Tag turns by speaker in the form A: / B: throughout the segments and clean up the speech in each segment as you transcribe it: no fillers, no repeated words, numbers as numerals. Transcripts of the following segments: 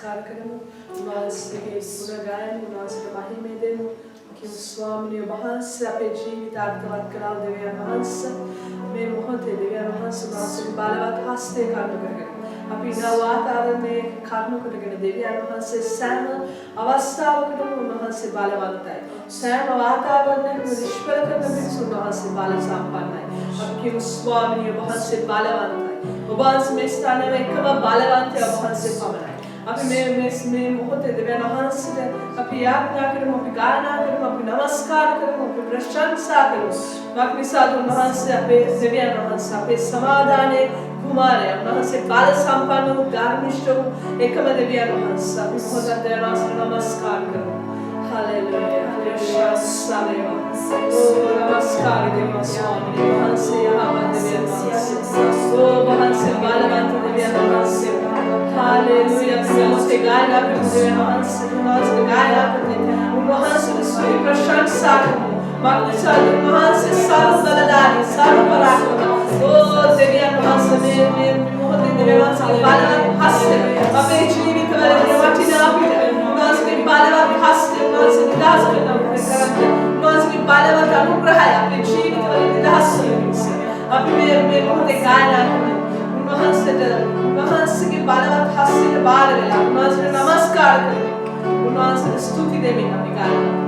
A: नमस्कार करमु उन्हांसගේ ගුණ ගායමු උන්වහන්සේට මහිමය දෙමු කිව් ස්වාමිනිය වහන්සේ අපේ ජීවිත අර්ථවත් කරලා දෙවියන් වහන්සේ මේ මොහොතේ දෙවියන් වහන්සේ උන්වහන්සේගේ බලවත් හස්තය කරුණු කරගෙන අපි ඉන්න වාතාවරණයේ කරුණු කරගෙන දෙවියන් වහන්සේ සෑම අවස්ථාවකදම උන්වහන්සේ බලවන්තයි සෑම වාතාවරණයකම නිෂ්ඵල කරන පිණිස උන්වහන්සේ බල සම්පන්නයි අපි කිව් ස්වාමිනිය වහන්සේ බලවන්තයි ඔබ වහන්සේ මේ ස්ථානයේ එකම බලවන්තය ඔබ වහන්සේ පමණයි අපි මේ මොහොතේ දෙවියන් වහන්සේට අපි යාඥා කරමු අපි ගායනා කරමු අපි නමස්කාර කරමු අපි ප්‍රශංසා කරමු මක්නිසාද උන්වහන්සේ අපේ දෙවියන් වහන්සේ අපේ සමාදානයේ කුමාරයා උන්වහන්සේ බල සම්පන්න වූ ධර්මිෂ්ඨ වූ එකම දෙවියන් වහන්සේ අපි මොහොතක් දෙවියන් වහන්සේට නමස්කාර කරමු හලෙලූයා හලෙලූයා සලේවා නමස්කාර දෙවියන් ස්වාමීන් වහන්සේ යහපත් දෙවියන් වහන්සේ වහන්සේ බලවන්ත දෙවියන් වහන්සේ Hallelujah. Namaste Gaya Krishna Namaste Namaste Gaya Krishna Namaste Sri Prashansa Magnisa Namaste Sarvadadani Sarvarakama Oh Deviya Namaste me mohote Deviya Namaste Balavat Haste Ape Jeevitawale Watina apita Namaste Balavat Haste Namaste Nidas karna karanta Namaste Balavat anugrahaya ape Jeevitawale nidas karna ape me mohote Gaya උන්වහන්සේගේ බලවත් හස්තයට බාර වෙලා උන්වහන්සේට නමස්කාර කරමු උන්වහන්සේට ස්තුති දෙමින් අපි ගායනා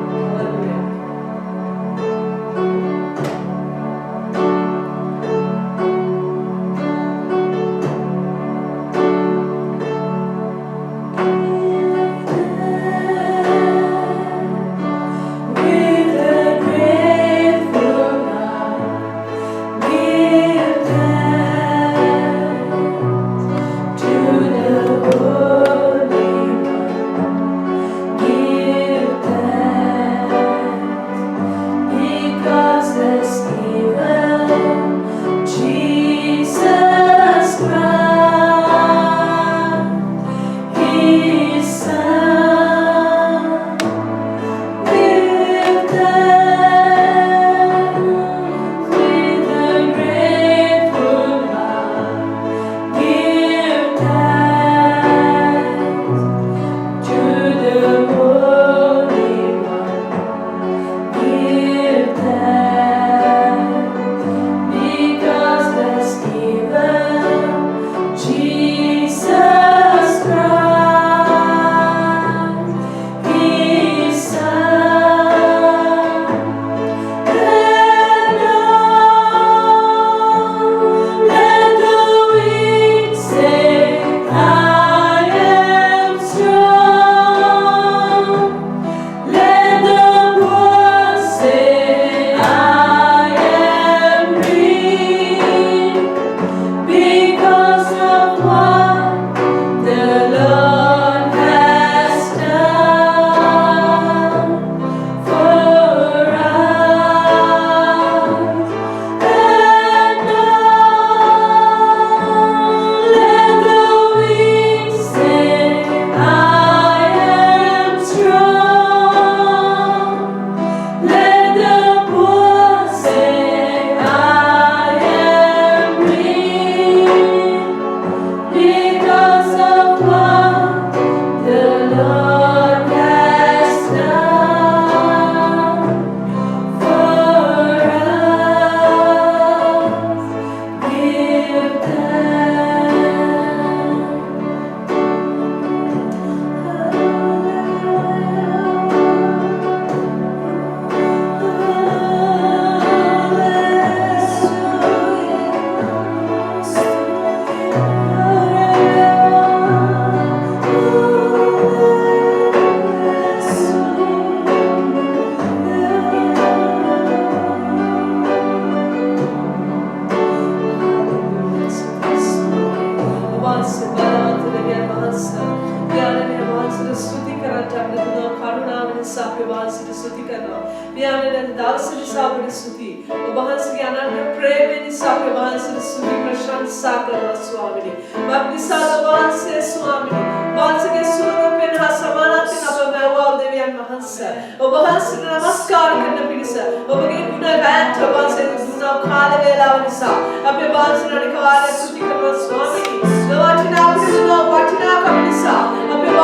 A: नमस्कार करना पिड़िस ඔබගේ ගුණ ගායන්ට වාසයේ දුනා කාල වේලාව නිසා අපේ වාසනාවට කාලය සුති කරන ස්වාමීනි වටිනා පිළිතුරු වටිනා කම නිසා අපේ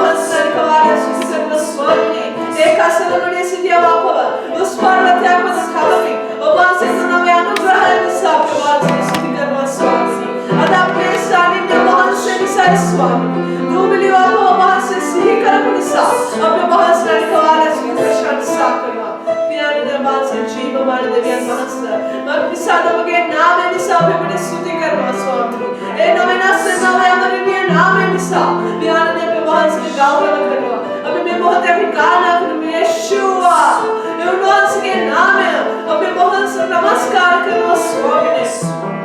A: gauravah karno. Abe me mohote abhi gaana karno Yeshua. Unwas ke naam hai. Abe mohan se namaskar karno Swami.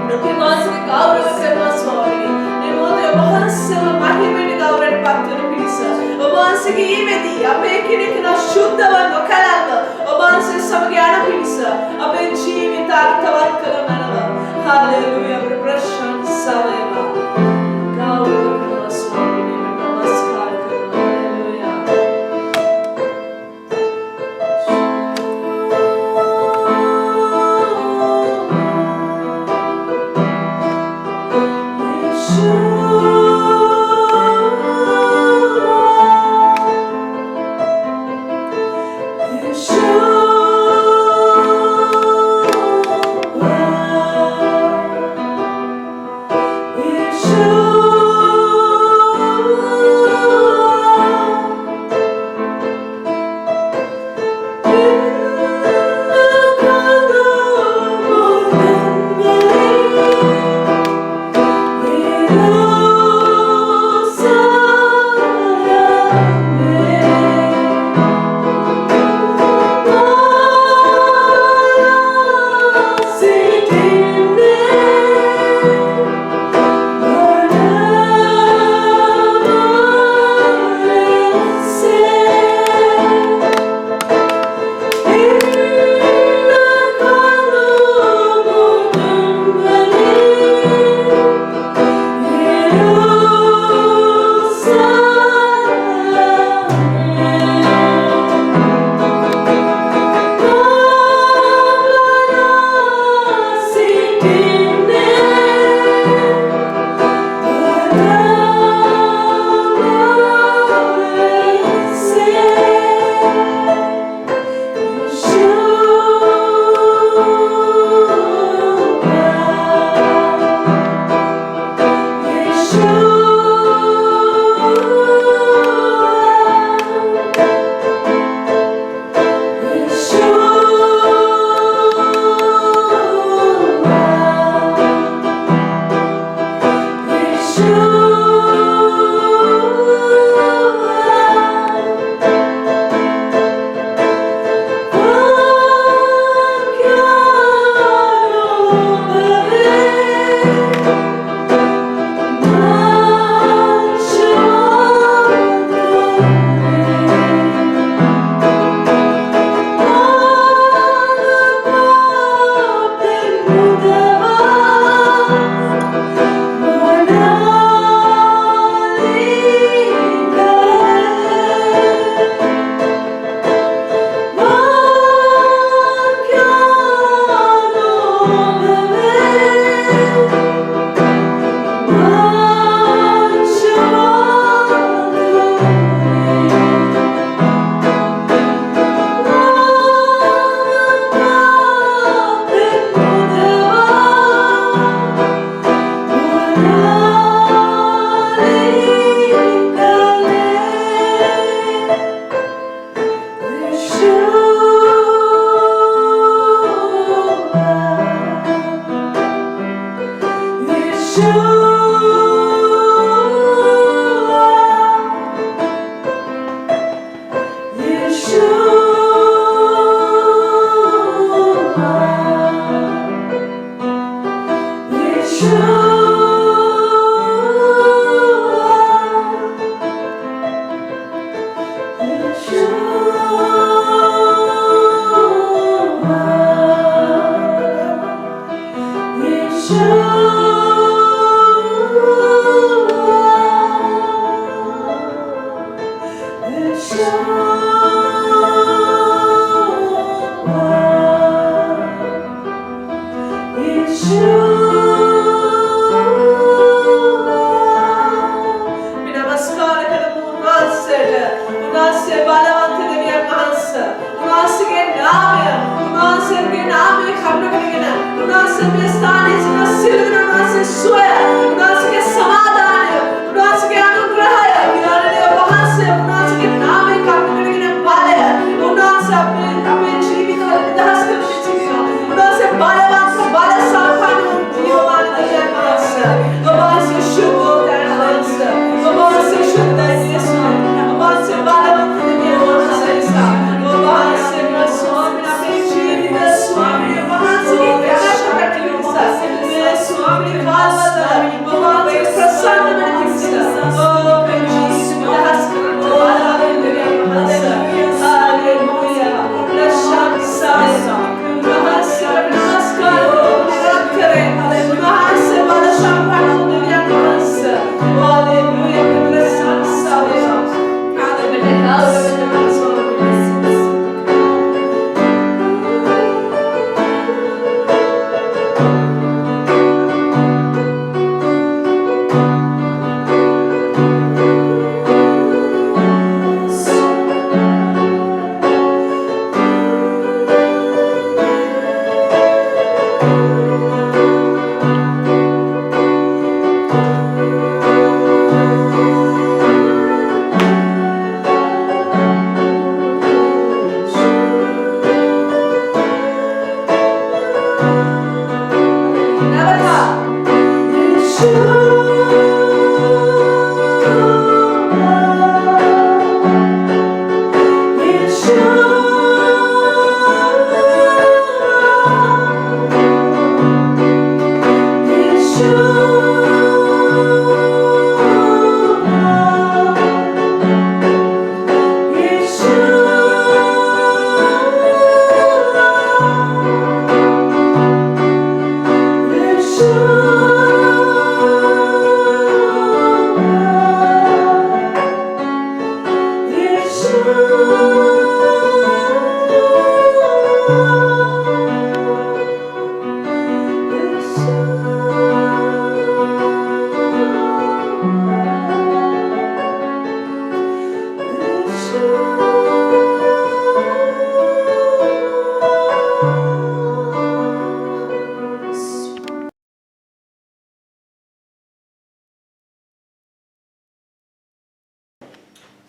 A: Abe unwas ke gauravah karno Swami. Me mohote mohan se mahime ne gauravah pattanu pilisa. Unwas ke imedi abe kine kina shuddhava nokalava. Unwas se samagana pilisa. Abe jeevita arthavat karamana. Hallelujah. Abe prashan saleva. Gauravah karno Swami. Namaskar karno.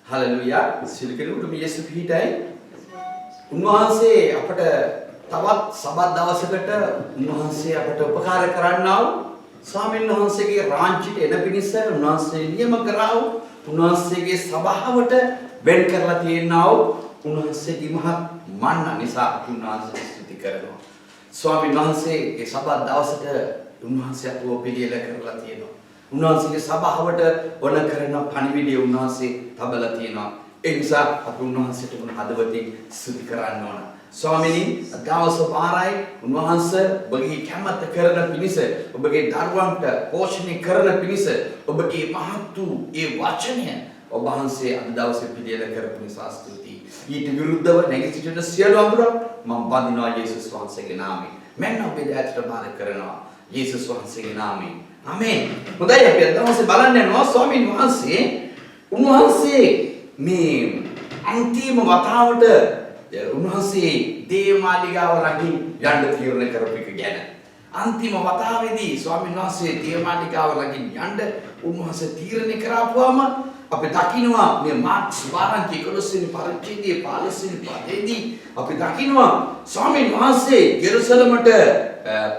B: Hallelujah. සිල්කෙනුට මියසු පිහිටයි. උන්වහන්සේ අපට තවත් Sabbath දවසකට උන්වහන්සේ අපට උපකාර කරන්නා වූ ස්වාමීන් වහන්සේගේ රාජ්‍යයට එන පිණිස උන්වහන්සේ නියම කරා වූ උන්වහන්සේගේ සභාවට වෙන් කරලා තියෙනා වූ උන්වහන්සේගේ මහත් මන්න නිසා උන්වහන්සේ ස්තුති කරනවා. ස්වාමීන් වහන්සේගේ සබත් දවසට උන්වහන්සේ අපව පිළියෙල කරලා තියෙනවා. උන්වහන්සේගේ සභාවට වන කරන පණිවිඩය උන්වහන්සේ තබලා තියෙනවා. ඒ නිසා අපි උන්වහන්සේට මොන හදවතින් ස්තුති කරන්න ඕන. ස්වාමීනි, දවස පාරයි උන්වහන්සේ ඔබගේ කැමැත්ත කරන පිණිස, ඔබගේ දරුවන්ට පෝෂණය කරන පිණිස, ඔබගේ මහත් වූ ඒ වචනය ඔබ වහන්සේ අද දවසේ පිළියෙල කරපු නිසා ස්තුතියි. ඊට විරුද්ධව නැගී සිටින සියලු අඳුරක් මම බඳිනවා යේසුස් වහන්සේගේ නාමයෙන්. මම ඔබේ දෑතට බාර කරනවා යේසුස් වහන්සේගේ නාමයෙන්. ආමේන්. හොඳයි, අපි අද දවසේ බලන්න යනවා ස්වාමීන් වහන්සේ. උන්වහන්සේ මේ අන්තිම වතාවට උන්වහන්සේ දේවමාලිගාව ළඟින් යන්න තීරණය කරපු එක ගැන. අන්තිම වතාවේදී ස්වාමීන් වහන්සේ දේවමාලිගාව ළඟින් යන්න උන්වහන්සේ තීරණය කරාපුවාම අපි දකිනවා මේ මාර්ක්ස් වාරන්ති 11 වෙනි පරිච්ඡේදයේ 15 වෙනි පදයේදී අපි දකිනවා ස්වාමීන් වහන්සේ යෙරුසලමට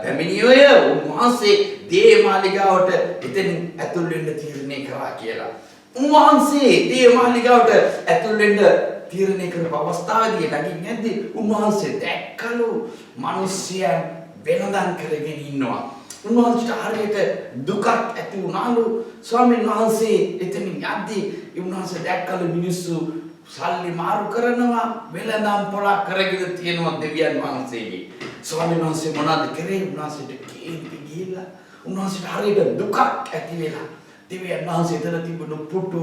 B: පැමිණියෝය උන්වහන්සේ දේවමාලිගාවට එතනින් ඇතුල් වෙන්න තීරණය කරා කියලා. උන්වහන්සේ දේවමාලිගාවට ඇතුල් වෙන්න තීරණය කරපු අවස්ථාවේදී ළඟින් යද්දී උන්වහන්සේ දැක්කලු මිනිස්යන් වෙනදන් කරගෙන ඉන්නවා. උන්වහන්සේට හරියට දුකක් ඇති වුණාලු. ස්වාමීන් වහන්සේ එතනින් යද්දී උන්වහන්සේ දැක්කලු මිනිස්සු සල්ලි මාරු කරනවා, වෙළඳාම් පොළක් කරගෙන තියෙනවා දෙවියන් වහන්සේගේ. ස්වාමීන් වහන්සේ මොනවද කරේ? උන්වහන්සේට කේන්ති ගිහිල්ලා උන්වහන්සේට හරියට දුකක් ඇති වෙලා දෙවියන් වහන්සේ එතන තිබුණු පුටු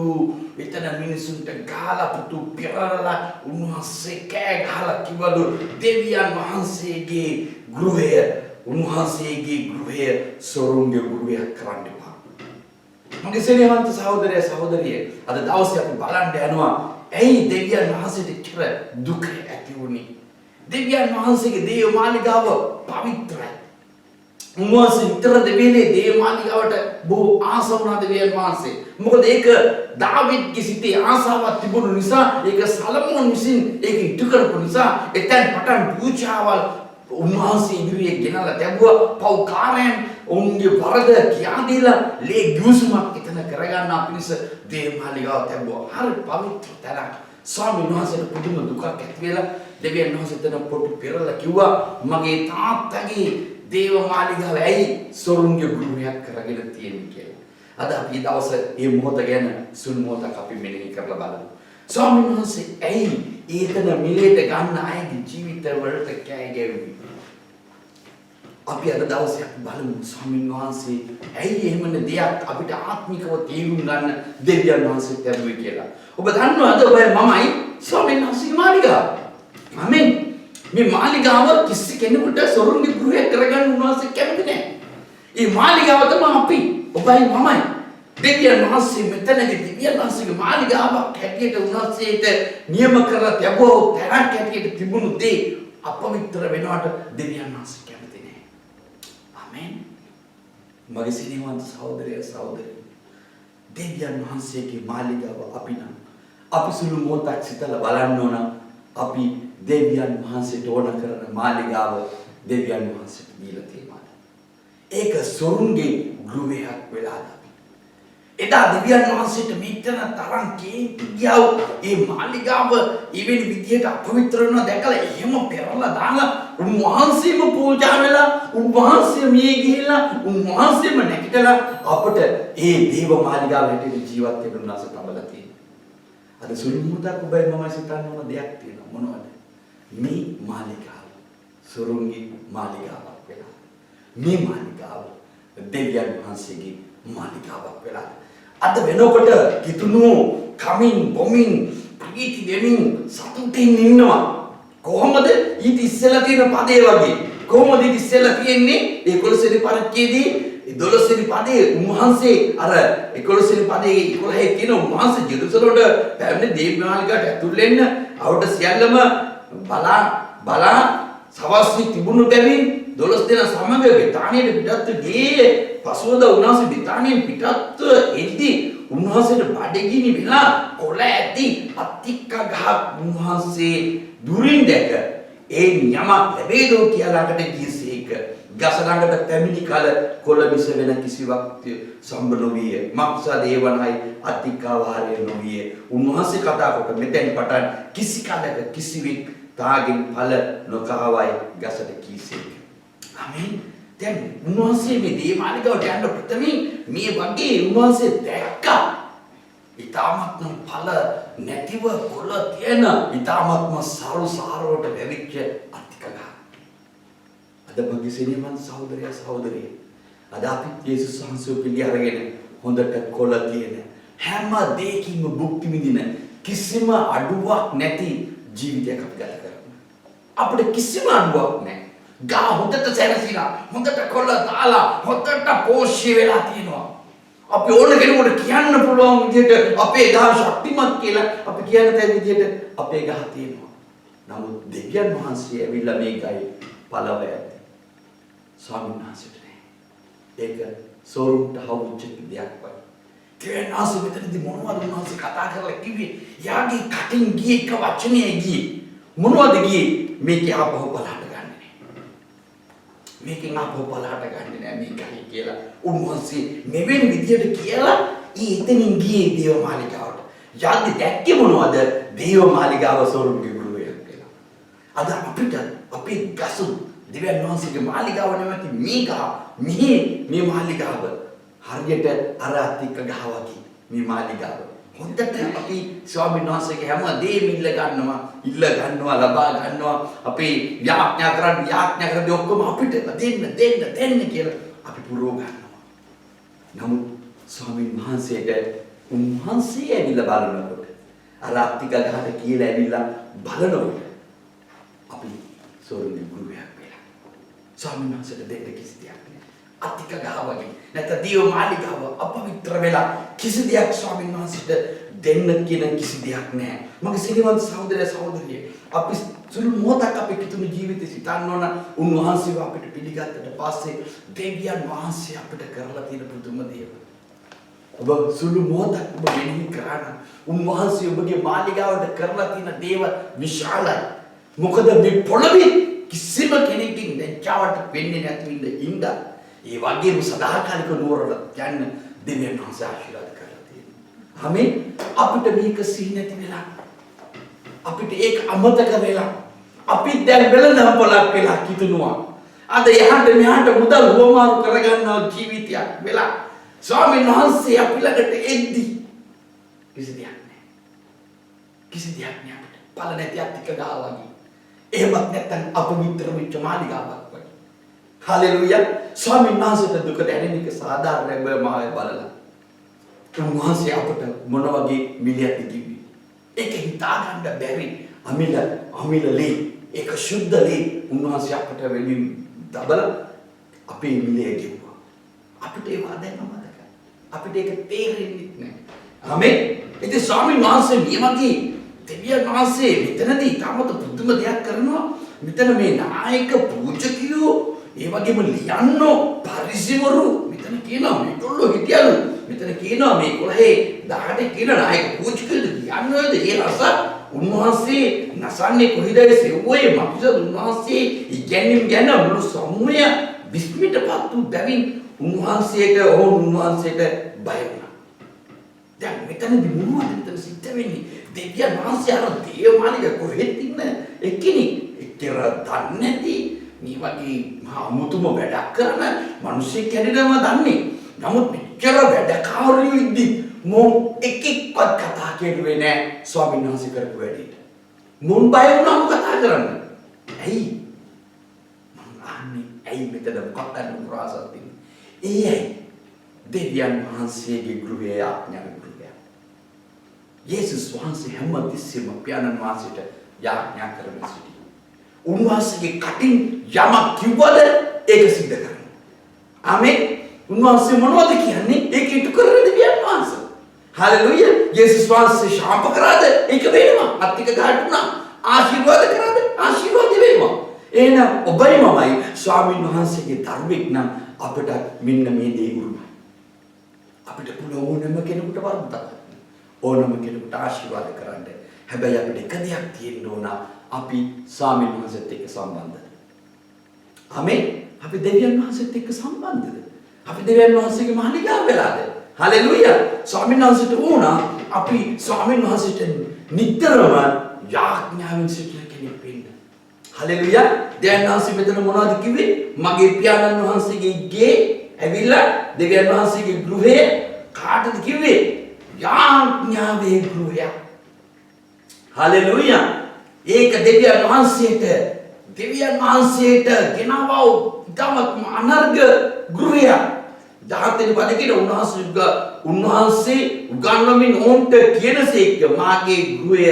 B: එතන මිනිසුන්ට ගහලා පුටු පෙරලලා උන්වහන්සේ කෑ ගහලා කිව්වලු දෙවියන් වහන්සේගේ ගෘහය, උන්වහන්සේගේ ගෘහය සොරුන්ගේ ගෘහයක් කරන්න එපා. මගේ සෙනෙහවන්ත සහෝදරය සහෝදරිය, අද දවසේ අපි බලන්න යනවා ඇයි දෙවියන් වහන්සේට කිර දුක ඇති වුණේ? දෙවියන් වහන්සේගේ දේවමාලිගාව පවිත්‍රයි. උන්වහන්සේ විතර දෙවියනේ දේවමාලිගාවට බොහෝ ආස වුණා දෙවියන් වහන්සේ. මොකද ඒක දාවිද්ගේ සිතේ ආසාවක් තිබුණු නිසා, ඒක සලමෝන් විසින් ඒක ඉටු කරපු නිසා එතෙන් පටන් පූජාවල් උන්වහන්සේ ඉදිරියේ ගෙනලා දැබුවා. පෞකාරයන් ඔවුන්ගේ වරද කියා දීලා ලේ ගිවිසුමක් එතන කරගන්න පිණිස දේවමාලිගාව දැබුවා. හරි පවිත්‍ර තැනක්. ස්වාමීන් වහන්සේට පුදුම දුකක් ඇති වෙලා දෙවියන් වහන්සේ එතන පොටු පෙරලා කිව්වා මගේ තාත්තගේ දේවමාලිගාව ඇයි සොරුන්ගේ ගෘහයක් කරගෙන තියෙන්නේ කියලා. අද අපි දවසේ මේ මොහොත ගැන සුන් මොහොතක් අපි මෙනෙහි කරලා බලමු. ස්වාමීන් වහන්සේ ඇයි ඊතන මිලේට ගන්න අයගේ ජීවිත වලට කෑ ගැව්වේ? අපි අද දවසේ බලමු ස්වාමීන් වහන්සේ ඇයි එහෙම දෙයක් අපිට ආත්මිකව තේරුම් ගන්න දෙවියන් වහන්සේ ලැබුවේ කියලා. ඔබ දන්නවද ඔබයි මමයි ස්වාමීන් වහන්සේගේ මාලිගාව. ආමෙන්. මේ මාලිගාව කිසි කෙනෙකුට සොරුන්ගේ ගෘහයක් කරගන්න උන්වහන්සේ කැමති නැහැ. මේ මාලිගාව තමයි අපි ඔබයි මමයි. දෙවියන් වහන්සේ මෙතනදී දෙවියන් වහන්සේගේ මාලිගාවක් හැටියට උන්වහන්සේට නියම කරලා තිබුණු තරක් හැටියට තිබුණු දේ අපවිත්‍ර වෙනවට දෙවියන් වහන්සේ කැමති නැහැ. ආමෙන්. මගේ සිනහවන්ත සහෝදරය සහෝදරිය. දෙවියන් වහන්සේගේ මාලිගාව අපි නම් අපි සුළු මොහොතක් සිතලා බලන්න ඕන අපි දෙවියන් වහන්සේට ඕන කරන මාලිගාව දෙවියන් වහන්සේට දීලා තියෙනවා. ඒක සොරුන්ගේ ගෘහයක් වෙලා එදා දෙවියන් වහන්සේට මෙතන තරම් කීකියව මේ මාලිගාව ඊවෙන විදියට අපවිත්‍ර වෙනවා දැකලා එහෙම පෙරලා දාලා උන්වහන්සේම පූජා වෙලා උන්වහන්සේ මිය ගිහිල්ලා උන්වහන්සේම නැගිටලා අපට ඒ දේව මාලිගාව හැටියට ජීවත් වෙන්න උන්වහන්සේ තබලා තියෙනවා. අද සුළු මොහොතක් ඔබයි මම සිතන්න ඕන දෙයක් තියෙනවා. මොනවද? මේ මාලිගාව සොරුන්ගේ මාලිගාවක් වෙලා. මේ මාලිගාව දෙවියන් වහන්සේගේ මාලිගාවක් වෙලා. අද වෙනකොට කිතුණු කමින් බොමින් ප්‍රීති දෙමින් සතුටින් ඉන්නවා. කොහොමද ඊට ඉස්සෙල්ලා තියෙන පදේ වගේ? කොහොමද ඊට ඉස්සෙල්ලා තියෙන්නේ? 11 වෙනි පරිච්ඡේදයේ 12 වෙනි පදේ උන්වහන්සේ අර 11 වෙනි පදේ 11 කියන උන්වහන්සේ ජෙරුසලමට පැමිණ දේව මාලිගාවට ඇතුල් වෙන්න අවුට සියල්ලම බලා සවස්වි තිබුණු බැවින් 12 දෙනා සමග බෙතානියට පිටත් ගියේ. පසුවද උන්වහන්සේ බෙතානියෙන් පිටත් එද්දී උන්වහන්සේට බඩගිනි වෙලා කොළ ඇති අත්තික්ක ගහ උන්වහන්සේ දුරින් දැක ඒ යම ලැබේදෝ කියලාකට ගියසේක. ගස ළඟට පැමිණි කල කොළ මිස වෙන කිසිවක් සම්බ නොවිය. මක්සා දේවනයි අත්තික්කා වාරය නොවිය. උන්වහන්සේ කතා කොට මෙතෙන් පටන් කිසි කලක කිසිවෙක් තාගෙන් ඵල නොකාවයි ගසට කීසේක. ආමෙන්. දැන් උන්වහන්සේ මේ දේවාලිගාවට යන්න ප්‍රථමයෙන් මේ වගේ උන්වහන්සේ දැක්කා. ඊ타මත්ම ඵල නැතිව කොළ තියෙන ඊ타මත්ම සාරු සාරවට වැවිච්ච අත්තිකගහ. අද මගේ සිනහවන්ත සහෝදරයා සහෝදරිය. අද අපි යේසුස් වහන්සේ පිළි අරගෙන හොඳට කොළ තියෙන හැම දෙයකින්ම භුක්ති විඳින කිසිම අඩුවක් නැති ජීවිතයක් අපි ගත කරනවා. අපිට කිසිම අඩුවක් නැහැ. ගා හොඳට සැරසිලා හොඳට කොළ දාලා හොඳට පෝෂ්‍ය වෙලා තියෙනවා. අපි ඕන කෙනෙකුට කියන්න පුළුවන් විදිහට අපේ ගහ ශක්තිමත් කියලා අපි කියන තේ විදිහට අපේ ගහ තියෙනවා. නමුත් දෙවියන් වහන්සේ ඇවිල්ලා මේ ගයි පළව ඇති. ස්වාමීන් වහන්සේට නෑ. ඒක සෝරුන්ට හවුච්ච දෙයක් වගේ. දෙවියන් වහන්සේ මෙතනදී මොනවද උන්වහන්සේ කතා කරලා කිව්වේ? යාගේ කටින් ගියේ එක වචනේ ගියේ. මොනවද ගියේ? මේකේ ආපහු බලන්න මේකෙන් ආපහු පළාට ගන්නේ නැහැ මේකයි කියලා උන්වහන්සේ මෙවැනි විදියට කියලා එතනින් ගියේ දේව මාලිගාවට. යද්දි දැක්කේ මොනවද? දේව මාලිගාව සොරුන්ගේ ගෘහයක් කියලා. අද අපිට අපේ ගසු දෙවියන් වහන්සේගේ මාලිගාව නැමැති මේ මාලිගාව හරියට අර අත්තික ගහ වගේ මේ මාලිගාව. හොඳට අපි ස්වාමීන් වහන්සේගේ හැම දෙයක්ම ඉල්ල ගන්නවා ලබා ගන්නවා අපි යාඥා කරද්දී ඔක්කොම අපිට දෙන්න කියලා අපි පුරව ගන්නවා. නමුත් ස්වාමීන් වහන්සේට උන්වහන්සේ ඇවිල්ලා බලනකොට අර අත්තික ගහට කියලා ඇවිල්ලා බලනකොට අපි සෝරුන්ගේ ගෘහයක් වෙලා ස්වාමීන් වහන්සේට දෙන්න කිසි දෙයක් නෑ. අත්තික ගහ වගේ නැත්නම් දේව මාලිගාව අපවිත්‍ර වෙලා කිසි දෙයක් ස්වාමීන් වහන්සේට දෙන්න කියන කිසි දෙයක් නැහැ. මගේ සිනහවන්ත සහෝදරය සහෝදරිය අපි සුළු මොහොතක් අපේ කිතුණු ජීවිතේ සිතන්න ඕන උන්වහන්සේව අපිට පිළිගත්තට පස්සේ දෙවියන් වහන්සේ අපිට කරලා තියෙන පුදුම දේවල්. ඔබ සුළු මොහොතක් ඔබ මෙනෙහි කරන්න උන්වහන්සේ ඔබගේ මාලිගාවට කරලා තියෙන දේවල් විශාලයි. මොකද මේ පොළවේ කිසිම කෙනෙක්ගෙන් දැච්චාවට වෙන්නේ නැති ඉඳ ඒ වගේම සදාකාලික නුවරට යන්න දෙවියන් වහන්සේ ආශිර්වාද කරලා තියෙනවා. ආමෙන්. අපිට මේක සිහි නැති වෙලා අපිට ඒක අමතක වෙලා අපි දැන් වෙලඳපොලක් වෙලා කිතුනවා. අද යහට මෙහාට මුදල් හොමාරු කරගන්නා ජීවිතයක් වෙලා ස්වාමීන් වහන්සේ අපි ළඟට එද්දි කිසි දෙයක් නැහැ. කිසි දෙයක් නෑ අපිට. පළ නැති අත්තික ගහ වගේ. එහෙමත් නැත්නම් අපවිත්‍ර වෙච්ච මාලිගාවක් වගේ. හලෙලූයා. ස්වාමීන් වහන්සේට දුක දැනෙන එක සාධාරණයි බෑ මාගේ බලලා. උන්වහන්සේ අපට මොන වගේ මිලියක්ද කිව්වේ. ඒක හිතා ගන්න බැරි අමිලලේ ඒක සුද්ධලේ උන්වහන්සේ අපට වෙලින් දබල අපේ මිලිය ගෙවුවා. අපිට ඒක දැනගන්න අපිට ඒක තේරෙන්නේ නැහැ. ආමේන්. ඉතින් ස්වාමීන් වහන්සේ මේ වගේ දෙවියන් වහන්සේ මෙතනදී තාමත් පුදුම දෙයක් කරනවා. මෙතන මේ නායක පූජකයෝ ඒ වගේම ලියන්නෝ පරිසිවරු මෙතන කියනවා මේගොල්ලෝ හිටියලු. මෙතන කියනවා මේ 11 කියන නායක පූජකයෝ ලියන්නෝද ඒ රස උන්වහන්සේ නැසන්නේ කොහිදද සෙව්වේ මක්සද උන්වහන්සේ ඉගෙනීම් ගැන මුළු සමුය විස්මිතපත් වූ බැවින් උන්වහන්සේට බය වුණා. දැන් මෙතනදී මොනවද මෙතන සිද්ධ වෙන්නේ? දෙවියන් වහන්සේ අර දේවමාලිග කොහෙද ඉන්න එක්කෙනෙක් එක්තර දන්නේ නැති මේ වගේ මහා අමුතුම වැඩක් කරන මිනිස්සෙක් කැඩෙනවා දන්නේ. නමුත් මෙච්චර වැඩකාරයෝ ඉද්දි මොන් එක්කෙක්වත් කතා කෙරුවේ නැහැ ස්වාමීන් වහන්සේ කරපු වැඩේට. මොන් බය වුණාම කතා කරන්න. ඇයි? මං අහන්නේ ඇයි මෙතන මොකක්ද පුරාසත් තියෙන්නේ? ඒ දෙවියන් වහන්සේගේ ගෘහයේ ආඥාව ගෘහය. යේසුස් වහන්සේ හැමතිස්සෙම පියාණන් වහන්සේට යාඥා කරමින් සිටියා. උන්වහන්සේගේ කටින් යමක් කිව්වද ඒක සිද්ධ කරනවා. ආමේන්. උන්වහන්සේ මොනවද කියන්නේ? ඒක ඉටු කරන දෙවියන් වහන්සේ. හලෙලූයා. යේසුස් වහන්සේ ශාප කරාද? ඒක වෙනවා. අත්තික ගහටුණා. ආශිර්වාද කරාද? ආශිර්වාද වෙනවා. එහෙනම් ඔබයි මමයි ස්වාමීන් වහන්සේගේ ධර්මෙක් නම් අපිට මෙන්න මේ දේ උරුමයි. අපිට පුළුවන් ඕනම කෙනෙකුට වරද්දක් ඕනම කෙනෙකුට ආශිර්වාද කරන්න. හැබැයි අපිට එක දෙයක් තියෙන්න ඕන අපි ස්වාමීන් වහන්සේත් එක්ක සම්බන්ධද? ආමේන්. අපි දෙවියන් වහන්සේත් එක්ක සම්බන්ධද? අපි දෙවියන් වහන්සේගේ මහණිගාව වෙලාද? හලෙලූයා. ස්වාමීන් වහන්සේට ඕන අපි ස්වාමීන් වහන්සේට නිතරම යාඥාවෙන් සිටින කෙනෙක් වෙන්න. හලෙලූයා. දෙවියන් වහන්සේ මෙතන මොනවද කිව්වේ? මගේ පියාණන් වහන්සේගේ ගේ ඇවිල්ලා දෙවියන් වහන්සේගේ ගෘහය කාටද කිව්වේ? යාඥාවේ ගෘහය. හලෙලූයා. ඒක දෙවියන් වහන්සේට ගෙනවව ඉතාමත් අනර්ග ගෘහය. ජාතක පදකින උන්වහන්සේ උගන්වමින් ඔවුන්ට කියනසේක මාගේ ගෘහය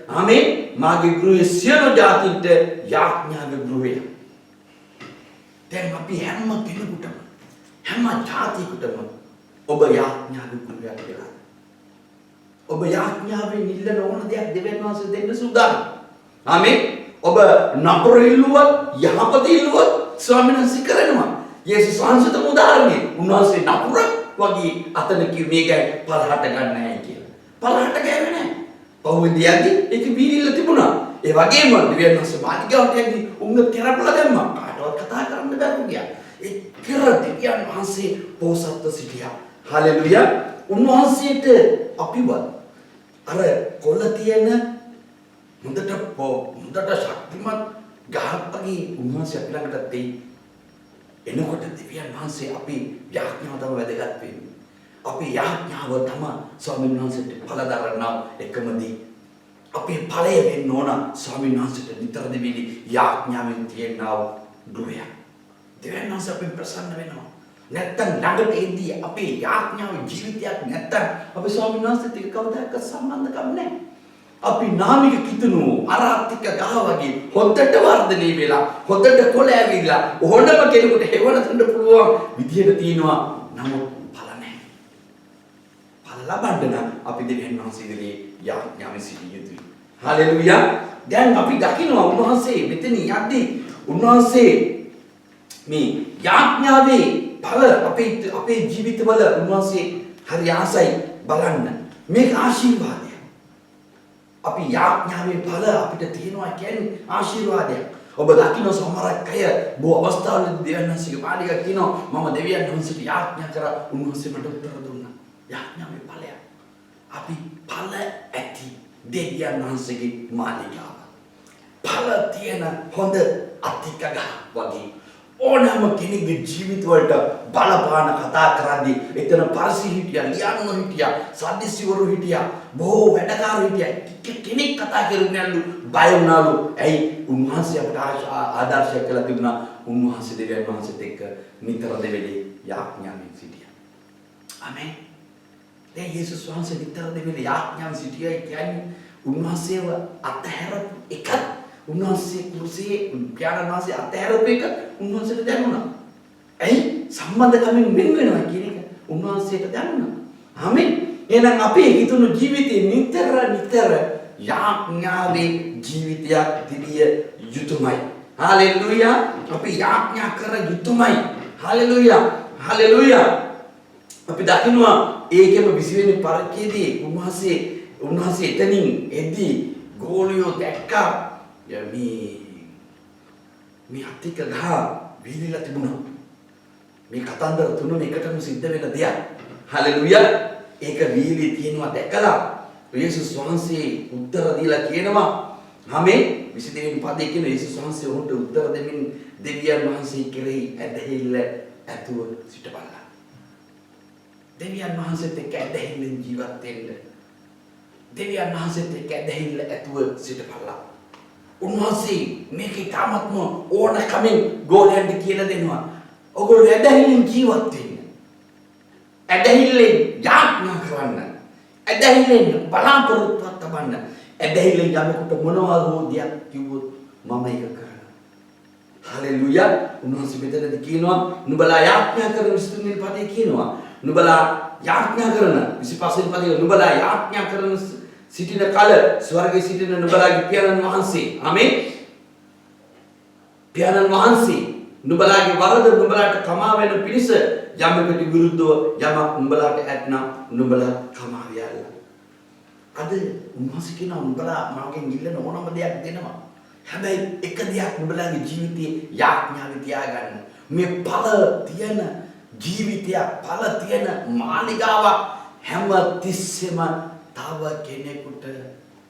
B: ආමේන් මාගේ ගෘහය සියලු ජාතින්ට යාඥාවේ ගෘහය. දැන් අපි හැම කෙනෙකුටම හැම ජාතියකටම ඔබ යාඥාවේ ගෘහයක් කියලා. ඔබ යාඥාවෙන් ඉල්ලන ඕන දෙයක් දෙවියන් වහන්සේ දෙන්න සූදානම්. ආමේන්. ඔබ නපුර ඉල්ලුවත් යහපත ඉල්ලුවත් ස්වාමීන් වහන්සේ කරනවා. යේසුස් වහන්සේට උදාහරණයක්. උන්වහන්සේ නපුර වගේ අතන කිව්වේ මේකයි පළහට ගන්න නැහැ කියලා. පළහට ගෑවේ නැහැ. පහුවෙන්දියදී ඒක බීරිල්ල තිබුණා. ඒ වගේම දෙවියන් වහන්සේ මාලිගාවට යද්දී උංග කෙරපලා දැම්මා. කාටවත් කතා කරන්න බැරුව ගියා. ඒ කෙර දෙවියන් වහන්සේ පොසත්ව සිටියා. හලෙලූයා. උන්වහන්සේට අපිවත් අර කොළ තියෙන හොඳට ශක්තිමත් ගහක් වගේ උන්වහන්සේ අපි ළඟට දෙයි. එනකොට දෙවියන් වහන්සේ අපි යාඥාව තමයි වැදගත් වෙන්නේ. අපි යාඥාව තමයි ස්වාමීන් වහන්සේට ඵල දරනවා එකමදී. අපේ ඵලය වෙන්න ඕන ස්වාමීන් වහන්සේට නිතර දෙවිලි යාඥාවෙන් තියෙනා ගෘහය. දෙවියන් වහන්සේ අපෙන් ප්‍රසන්න වෙනවා. නැත්තම් ළඟට එද්දී අපේ යාඥාව ජීවිතයක් නැත්තම් අපි ස්වාමීන් වහන්සේත් එක්ක කවදාක සම්බන්ධකම් නැහැ. අපි නාමික කිතුණු අරාත්තික ගහ වගේ හොද්දට වර්ධනය වෙලා හොද්දට කොළ ඇවිල්ලා ඕනම කෙනෙකුට හෙවණ දෙන්න පුළුවන් විදියට තියෙනවා. නමුත් ඵල නැහැ. ඵල ලබන්න නම් අපි දෙවියන් වහන්සේගේ යාඥාවෙන් සිටිය යුතුයි. හලෙලූයා. දැන් අපි දකිනවා උන්වහන්සේ මෙතන යද්දී උන්වහන්සේ මේ යාඥාවේ ඵල අපේ ජීවිතවල උන්වහන්සේ හරි ආසයි බලන්න. මේක ආශිර්වාදය. අපි යාඥාවේ ඵල අපිට තියෙනවා කියන්නේ ආශිර්වාදයක්. ඔබ දකින්න සමහරක් අය බොහෝ අවස්ථාවලදී දෙවියන් වහන්සේගේ පාඩියක් කියනවා මම දෙවියන් වහන්සේට යාඥා කරා උන්වහන්සේ මට උත්තර දුන්නා. යාඥාවේ ඵලයක්. අපි ඵල ඇති දෙවියන් වහන්සේගේ මාලිගාව. ඵල තියෙන හොඳ අතික ගහ වගේ ඕනෑම කෙනෙකුගේ ජීවිත වලට බලපාන කතා කරද්දී එතන පාර්සි හිටියා, ලියන්නෝ හිටියා, සද්දිසිවරු හිටියා, බොහෝ වැඩකාරයෝ හිටියා. කෙනෙක් කතා කරුණාලු බය වුණාලු. ඇයි? උන්වහන්සේ අපට ආදර්ශය කළා තිබුණා. උන්වහන්සේ දෙවියන් වහන්සේත් එක්ක නිතර දෙවෙලේ යාඥාවෙන් සිටියා. ආමේන්. දැන් යේසුස් වහන්සේ නිතර දෙවෙලේ යාඥාවෙන් සිටියා කියන්නේ උන්වහන්සේව අතහැරපු එකක්. උන්වහන්සේ කුරුසේ පියාණන් වහන්සේ අතහැරපු එක උන්වහන්සේට දැනුණා. ඇයි? සම්බන්ධකමින් වෙන වෙනවා කියන එක උන්වහන්සේට දැනුණා. ආමේන්. එහෙනම් අපේ හිතුණු ජීවිතේ නිතර යාඥාවේ ජීවිතයක් තිබිය යුතුමයි. හාලෙලූයා. අපි යාඥා කර යුතුමයි. හාලෙලූයා. හාලෙලූයා. අපි දකින්නවා ඒකෙම 20 වෙනි පරිච්ඡේදයේ උන්වහන්සේ එතනින් එද්දී ගෝලියෝ දැක්කා මේ අතික ගහ වීලිලා තිබුණා. මේ කතන්දර තුනම එකටම සිද්ධ වෙන දෙයක්. හලෙලූයා. ඒක වීලි තියෙනවා දැකලා යේසුස් වහන්සේ උත්තර දීලා කියනවා. ආමේන්. 22 වෙනි පදයේ කියන යේසුස් වහන්සේ උන්ට උත්තර දෙමින් දෙවියන් වහන්සේ කෙරෙහි ඇදහිල්ල ඇතුව සිටපල්ලා. දෙවියන් වහන්සේත් එක්ක ඇදහිල්ලෙන් ජීවත් වෙන්න. දෙවියන් වහන්සේත් එක්ක ඇදහිල්ල ඇතුව සිටපල්ලා. උන්වහන්සේ මේකේ තාමත්ම ඕනකමින් ගෝලයන්ට කියලා දෙනවා. ඔගොල්ලෝ ඇදහිල්ලෙන් ජීවත් වෙන්න. ඇදහිල්ලෙන් යාඥා කරන්න. ඇදහිල්ලෙන් බලාපොරොත්තුවක් තබන්න. ඇදහිල්ලෙන් යමකට මොනවා හෝ දෙයක් කිව්වොත් මම ඒක කරනවා. හලෙලූයා. උන්වහන්සේ මෙතනදී කියනවා නුඹලා යාඥා කරන 23 වෙනි පදයේ කියනවා නුඹලා යාඥා කරන 25 වෙනි පදයේ නුඹලා යාඥා කරන සිටින කල ස්වර්ගයේ සිටින නුඹලාගේ පියාණන් වහන්සේ ආමේන්. පියාණන් වහන්සේ නුඹලාගේ වරද නුඹලාට කමා වෙන පිණිස යමකට විරුද්ධව යමක් නුඹලාට ඇත්නම් නුඹලා කමා වියල්ලා. අද උන්වහන්සේ කියනවා නුඹලා මගෙන් ඉල්ලන ඕනම දෙයක් දෙනවා. හැබැයි එක දෙයක් නුඹලාගේ ජීවිතයේ යාඥාවේ තියාගන්න. මේ ඵල තියෙන ජීවිතයක්, ඵල තියෙන මාලිගාවක් හැම තිස්සෙම තව කෙනෙකුට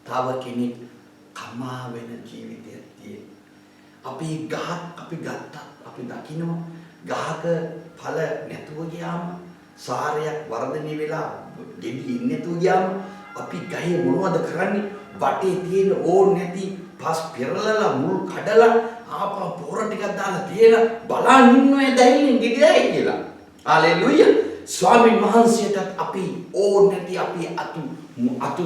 B: තව කෙනෙක් කමා වෙන ජීවිතයක් තියෙන. අපි ගහක් අපි ගත්තා අපි දකින්නවා ගහක ඵල නැතුව ගියාම සාරයක් වර්ධනය වෙලා ගෙඩි ඉන්නේ නැතුව ගියාම අපි ගහේ මොනවද කරන්නේ? වටේ තියෙන ඕන් නැති පස් පෙරලලා මුල් කඩලා ආපහු පොර ටිකක් දාලා තියලා බලන් ඉන්නේ දැයින් ගෙඩියයි කියලා. හalleluya. ස්වාමීන් වහන්සේට අපි ඕන් නැති අපි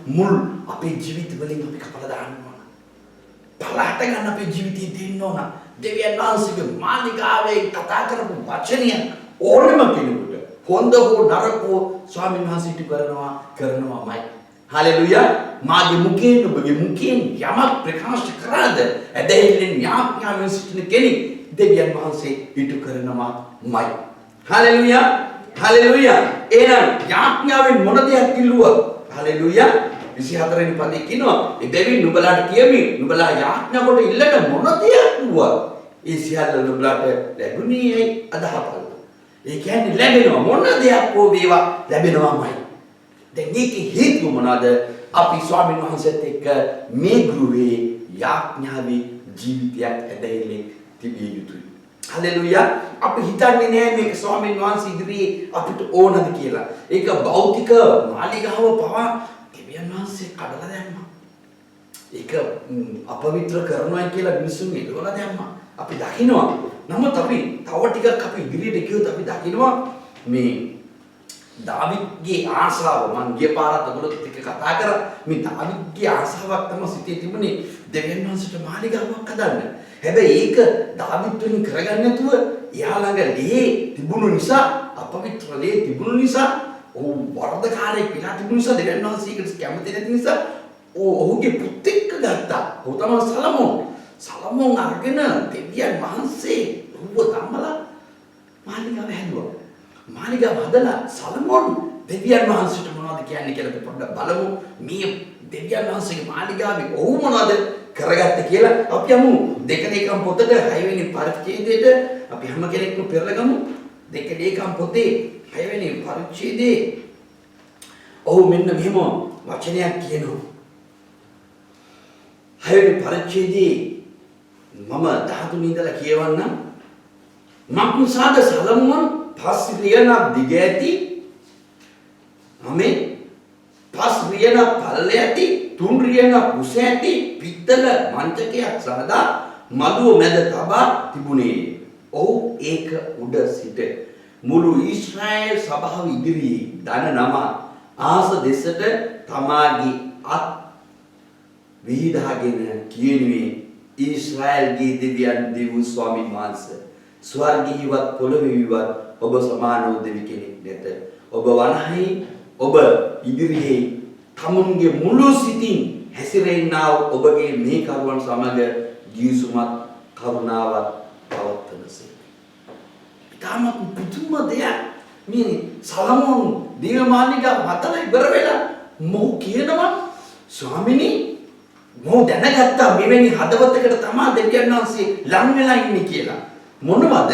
B: මුල් අපේ ජීවිත වලින් අපි කපලා දාන්න ඕන. බලහට ගන්න අපේ ජීවිතේ දෙන්න ඕන. දෙවියන් වහන්සේගේ මාලිගාවේ කතා කරපු වචනය ඕනම කෙනෙකුට හොඳ හෝ නරක හෝ ස්වාමීන් වහන්සේ ඉටු කරනවාමයි. හalleluya. මාගේ මුඛයෙන් ඔබගේ මුඛයෙන් යමක් ප්‍රකාශ කරාද ඇදහිල්ලෙන් යාඥාවෙන් සිටින කෙනෙක් දෙවියන් වහන්සේ ඉටු කරනවාමයි. හalleluya. හalleluya. එහෙනම් යාඥාවෙන් මොන දෙයක් කිල්ලුවා? හalleluya. 24 වෙනි පදේ කියනවා එබැවින් නුඹලාට කියමි නුඹලා යාඥා කොට ඉල්ලන මොන දෙයක් වුවා ඒ සියල්ල නුඹලාට ලැබුණේ අදහපල්. ඒ කියන්නේ ලැබෙනවා මොන දෙයක් හෝ වේවා ලැබෙනවාමයි. දැන් මේකේ හේතුව මොනවාද? අපි ස්වාමීන් වහන්සේත් එක්ක මේ ගෘහේ යාඥාවේ ජීවිතයක් ඇදහිලි තිබිය යුතුයි. හalleluya. අපි හිතන්නේ නෑ මේක ස්වාමීන් වහන්සේ ඉදිරියේ අපිට ඕනද කියලා. ඒක භෞතික මාලිගාව පවා දෙවියන් වහන්සේ කඩලා දැම්මා. ඒක අපවිත්‍ර කරනවා කියලා මිනිසුන් එළවලා දැම්මා. අපි දකින්නවා. නමුත් අපි තව ටිකක් අපි ඉදිරියට ගියොත් අපි දකින්නවා මේ දාවිද්ගේ ආශාව මම ගිය පාරත් ඔයගොල්ලොත් එක්ක කතා කරා. මේ දාවිද්ගේ ආශාවක් තමයි සිටේ තිබුණේ දෙවියන් වහන්සේට මාලිගාවක් හදන්න. හැබැයි ඒක දාවිද් වෙනින් කරගන්න නැතුව එයා ළඟ ලේ තිබුණු නිසා අපවිත්‍ර ලේ තිබුණු නිසා වරදකාරයෙක් වෙලා තිබුණු නිසා දෙවියන් වහන්සේ ඒකට කැමති නැති නිසා ඔහුගේ පුත් එක්ක ගත්තා. ඔහු තමයි සලමෝන්. සලමෝන් අරගෙන දෙවියන් වහන්සේ ඔහුව ධම්මලා මාලිගාව හැදුවා. මාලිගාව හදලා සලමෝන් දෙවියන් වහන්සේට මොනවද කියන්නේ කියලා අපි පොඩ්ඩක් බලමු. මේ දෙවියන් වහන්සේගේ මාලිගාවේ ඔහු මොනවද කරගත්තේ කියලා අපි යමු 2 පොතට 6 වෙනි පරිච්ඡේදයට අපි හැම කෙනෙක්ම පෙරලගමු. 2 පොතේ 6 වෙනි පරිච්ඡේදයේ ඔහු මෙන්න මෙහෙම වචනයක් කියනවා. 6 වෙනි පරිච්ඡේදයේ මම 13 ඉඳලා කියවන්නම්. මක්නිසාද සලමුවන් පස් රියනක් දිග ඇති. ආමෙන්. පස් රියනක් පල්ල ඇති, 3 රියනක් උස ඇති පිත්තල මංචකයක් සාදා මදුව මැද තබා තිබුණේ. ඔහු ඒක උඩ සිට මුළු ඊශ්‍රායල් සභාව ඉදිරියේ දන නම ආස දෙසට තමාගේ අත් විහිදාගෙන කියනුවේ ඊශ්‍රායල්ගේ දෙවියන් දෙව් ස්වාමීන් වහන්සේ ස්වර්ගීයවත් පොළොවේවත් ඔබ සමාන වූ දෙවි කෙනෙක් නැත. ඔබ වනහි ඔබ ඉදිරියේ තමුන්ගේ මුළු සිතින් හැසිරෙන්නා වූ ඔබගේ මේ කරුවන් සමග ජීසුමත් කරුණාවත් පවත්වනසේ. ඊටම පුදුම දෙයක් මේ සලමෝන් දේවමාලිගා මතල ඉවර වෙලා මොහු කියනවා ස්වාමිනී මොහු දැනගත්තා මෙවැනි හදවතකට තමයි දෙවියන් වහන්සේ ලං වෙලා ඉන්නේ කියලා. මොනවද?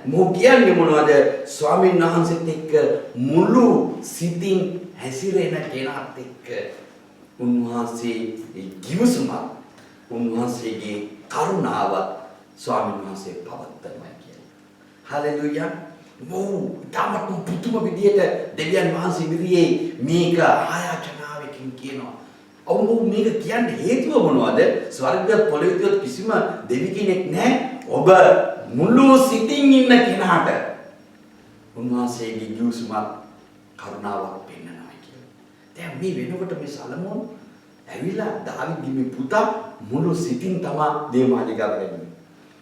B: මොහු කියන්නේ මොනවද? ස්වාමීන් වහන්සේත් එක්ක මුළු සිතින් හැසිරෙන කෙනාත් එක්ක උන්වහන්සේ ජීවසුම උන්වහන්සේගේ කරුණාවත් ස්වාමීන් වහන්සේ පවත්වනවා කියලා. හලෙලුයා. මොහු තමත් පුදුම විදියට දෙවියන් වහන්සේ ඉදිරියේ මේක ආයාචනාවකින් කියනවා. ඔව් මේක කියන්නේ හේතුව මොනවද? ස්වර්ග පොළොවේ කිසිම දෙවි කෙනෙක් නැහැ. ඔබ මුළු සිතින් ඉන්න කෙනාට උන්වහන්සේගේ ජීවසුමත් කරුණාවක් පෙන්වනවා කියලා. දැන් මේ වෙනකොට මේ සලමෝන් ඇවිල්ලා දාවිද්ගේ මේ පුතා මුළු සිතින් තමයි දේවාලිගාව වැඩින්නේ.